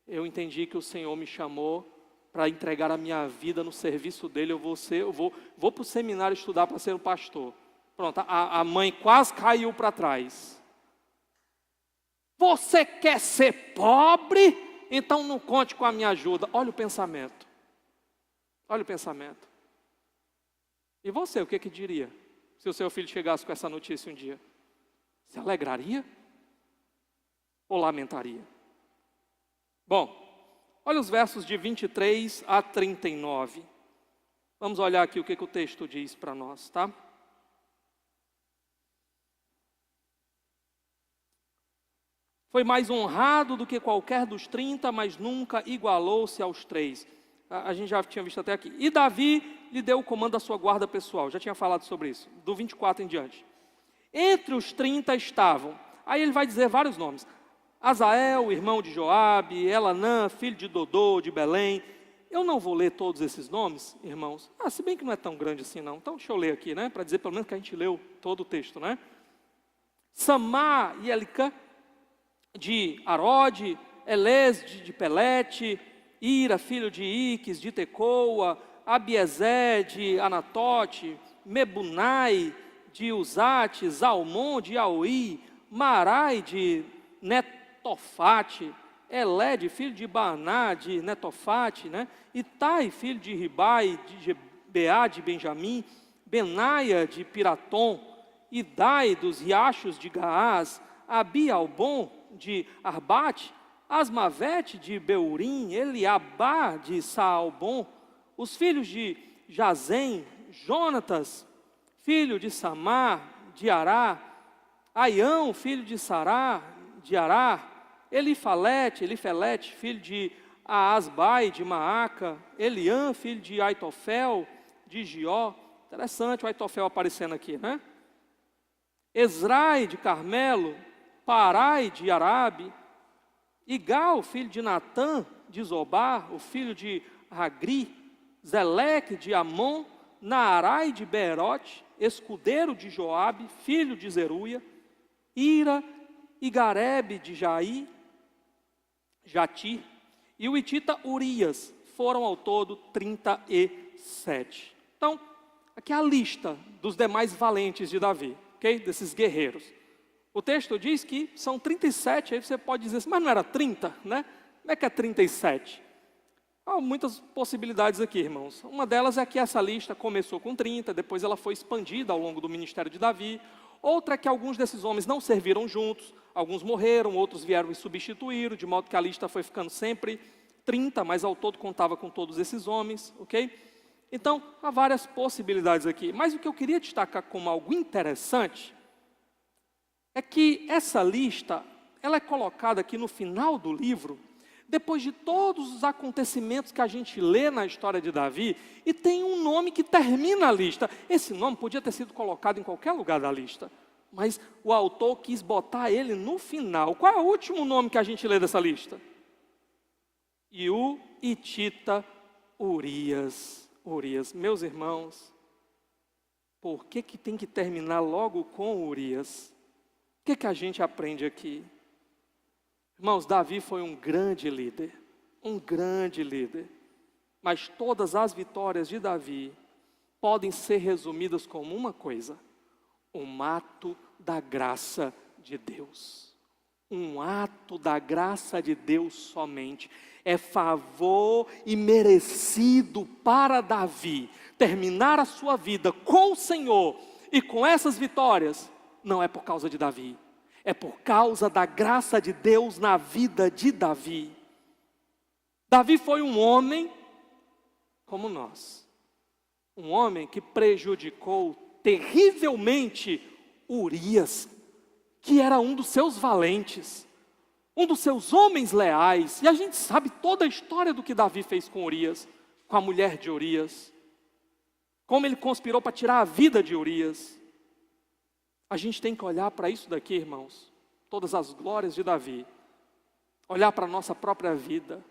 eu entendi que o Senhor me chamou para entregar a minha vida no serviço dele, eu vou para o seminário estudar para ser o pastor. Pronto, a mãe quase caiu para trás. Você quer ser pobre? Então não conte com a minha ajuda. Olha o pensamento. Olha o pensamento. E você, o que diria se o seu filho chegasse com essa notícia um dia? Se alegraria? Ou lamentaria? Bom, olha os versos de 23 a 39. Vamos olhar aqui o que o texto diz para nós, tá? Foi mais honrado do que qualquer dos 30, mas nunca igualou-se aos 3. A gente já tinha visto até aqui. E Davi lhe deu o comando da sua guarda pessoal. Já tinha falado sobre isso, do 24 em diante. Entre os 30 estavam, aí ele vai dizer vários nomes: Azael, irmão de Joabe, Elanã, filho de Dodô, de Belém. Eu não vou ler todos esses nomes, irmãos. Se bem que não é tão grande assim não. Então deixa eu ler aqui, né? Para dizer pelo menos que a gente leu todo o texto, né? Samá e Elicã, de Arode, Elez de Pelete, Ira, filho de Iques, de Tecoa, Abiezé, de Anatote, Mebunai, de Uzate, Zalmon, de Aui, Marai, de Netofate, Eled, filho de Baná, de Netofate, né? Itai, filho de Ribai, de Gebeá, de Benjamim, Benaia, de Piratom, Idai, dos riachos de Gaás, Abialbon, de Arbate, Asmavete, de Beurim, Eliabá, de Saalbon, os filhos de Jazem, Jonatas, filho de Samar, de Ará, Aião, filho de Sará, de Ará, Elifelete, filho de Aasbai, de Maaca, Eliã, filho de Aitofel, de Gió. Interessante o Aitofel aparecendo aqui, né? Ezrai, de Carmelo, Parai, de Arabe, Igal, filho de Natã, de Zobar, o filho de Hagri, Zeleque, de Amon, Naarai, de Beerote, escudeiro de Joabe, filho de Zeruia, Ira e Garebe, de Jati, e o hitita Urias. Foram ao todo 37. Então, aqui é a lista dos demais valentes de Davi, ok? Desses guerreiros. O texto diz que são 37, aí você pode dizer assim, mas não era 30, né? Como é que é 37? Há muitas possibilidades aqui, irmãos. Uma delas é que essa lista começou com 30, depois ela foi expandida ao longo do ministério de Davi. Outra é que alguns desses homens não serviram juntos, alguns morreram, outros vieram e substituíram, de modo que a lista foi ficando sempre 30, mas ao todo contava com todos esses homens, ok? Então, há várias possibilidades aqui. Mas o que eu queria destacar como algo interessante é que essa lista, ela é colocada aqui no final do livro, depois de todos os acontecimentos que a gente lê na história de Davi, e tem um nome que termina a lista. Esse nome podia ter sido colocado em qualquer lugar da lista, mas o autor quis botar ele no final. Qual é o último nome que a gente lê dessa lista? E o hitita Urias. Meus irmãos, por que tem que terminar logo com Urias? O que a gente aprende aqui? Irmãos, Davi foi um grande líder, mas todas as vitórias de Davi podem ser resumidas como uma coisa: um ato da graça de Deus. Um ato da graça de Deus somente. É favor imerecido para Davi terminar a sua vida com o Senhor e com essas vitórias. Não é por causa de Davi, é por causa da graça de Deus na vida de Davi. Davi foi um homem como nós, um homem que prejudicou terrivelmente Urias, que era um dos seus valentes, um dos seus homens leais. E a gente sabe toda a história do que Davi fez com Urias, com a mulher de Urias, como ele conspirou para tirar a vida de Urias. A gente tem que olhar para isso daqui, irmãos, todas as glórias de Davi, olhar para a nossa própria vida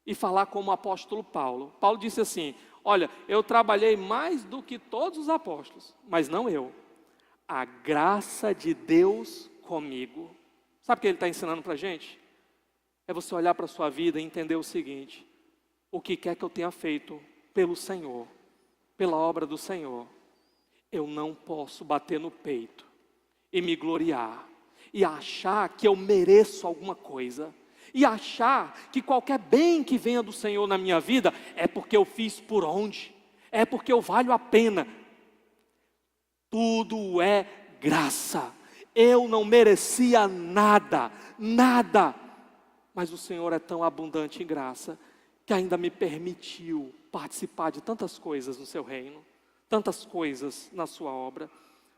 e falar como o apóstolo Paulo. Paulo disse assim: olha, eu trabalhei mais do que todos os apóstolos, mas não eu, a graça de Deus comigo. Sabe o que ele está ensinando para a gente? É você olhar para a sua vida e entender o seguinte: o que quer que eu tenha feito pelo Senhor, pela obra do Senhor, eu não posso bater no peito e me gloriar, e achar que eu mereço alguma coisa, e achar que qualquer bem que venha do Senhor na minha vida, é porque eu fiz por onde, é porque eu valho a pena. Tudo é graça, eu não merecia nada, nada, mas o Senhor é tão abundante em graça, que ainda me permitiu participar de tantas coisas no seu reino, tantas coisas na sua obra.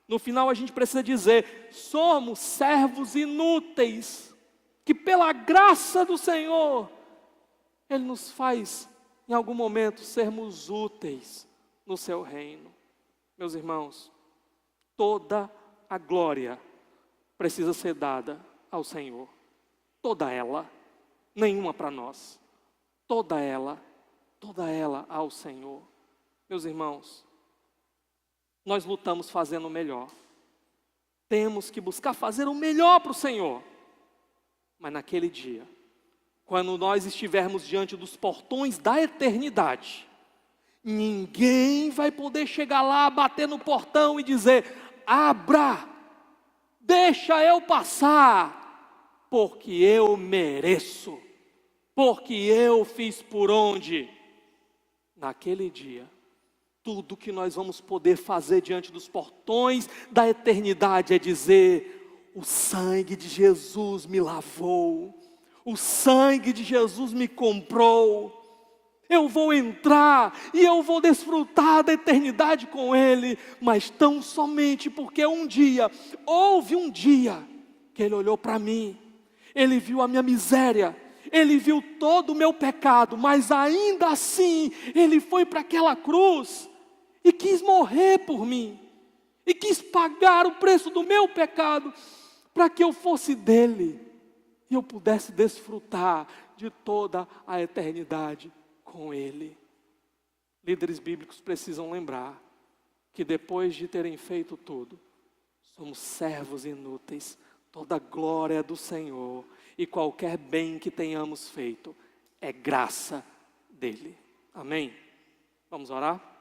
No final a gente precisa dizer: somos servos inúteis, que pela graça do Senhor, Ele nos faz em algum momento sermos úteis no seu reino. Meus irmãos, toda a glória precisa ser dada ao Senhor, toda ela, nenhuma para nós, toda ela ao Senhor. Meus irmãos, nós lutamos fazendo o melhor, temos que buscar fazer o melhor para o Senhor, mas naquele dia, quando nós estivermos diante dos portões da eternidade, ninguém vai poder chegar lá, bater no portão e dizer: abra, deixa eu passar, porque eu mereço, porque eu fiz por onde. Naquele dia, tudo que nós vamos poder fazer diante dos portões da eternidade é dizer: o sangue de Jesus me lavou, o sangue de Jesus me comprou. Eu vou entrar e eu vou desfrutar da eternidade com Ele, mas tão somente porque houve um dia que Ele olhou para mim, Ele viu a minha miséria, Ele viu todo o meu pecado, mas ainda assim Ele foi para aquela cruz e quis morrer por mim, e quis pagar o preço do meu pecado, para que eu fosse dele e eu pudesse desfrutar de toda a eternidade com Ele. Líderes bíblicos precisam lembrar que depois de terem feito tudo, somos servos inúteis, toda glória é do Senhor, e qualquer bem que tenhamos feito é graça dele. Amém? Vamos orar?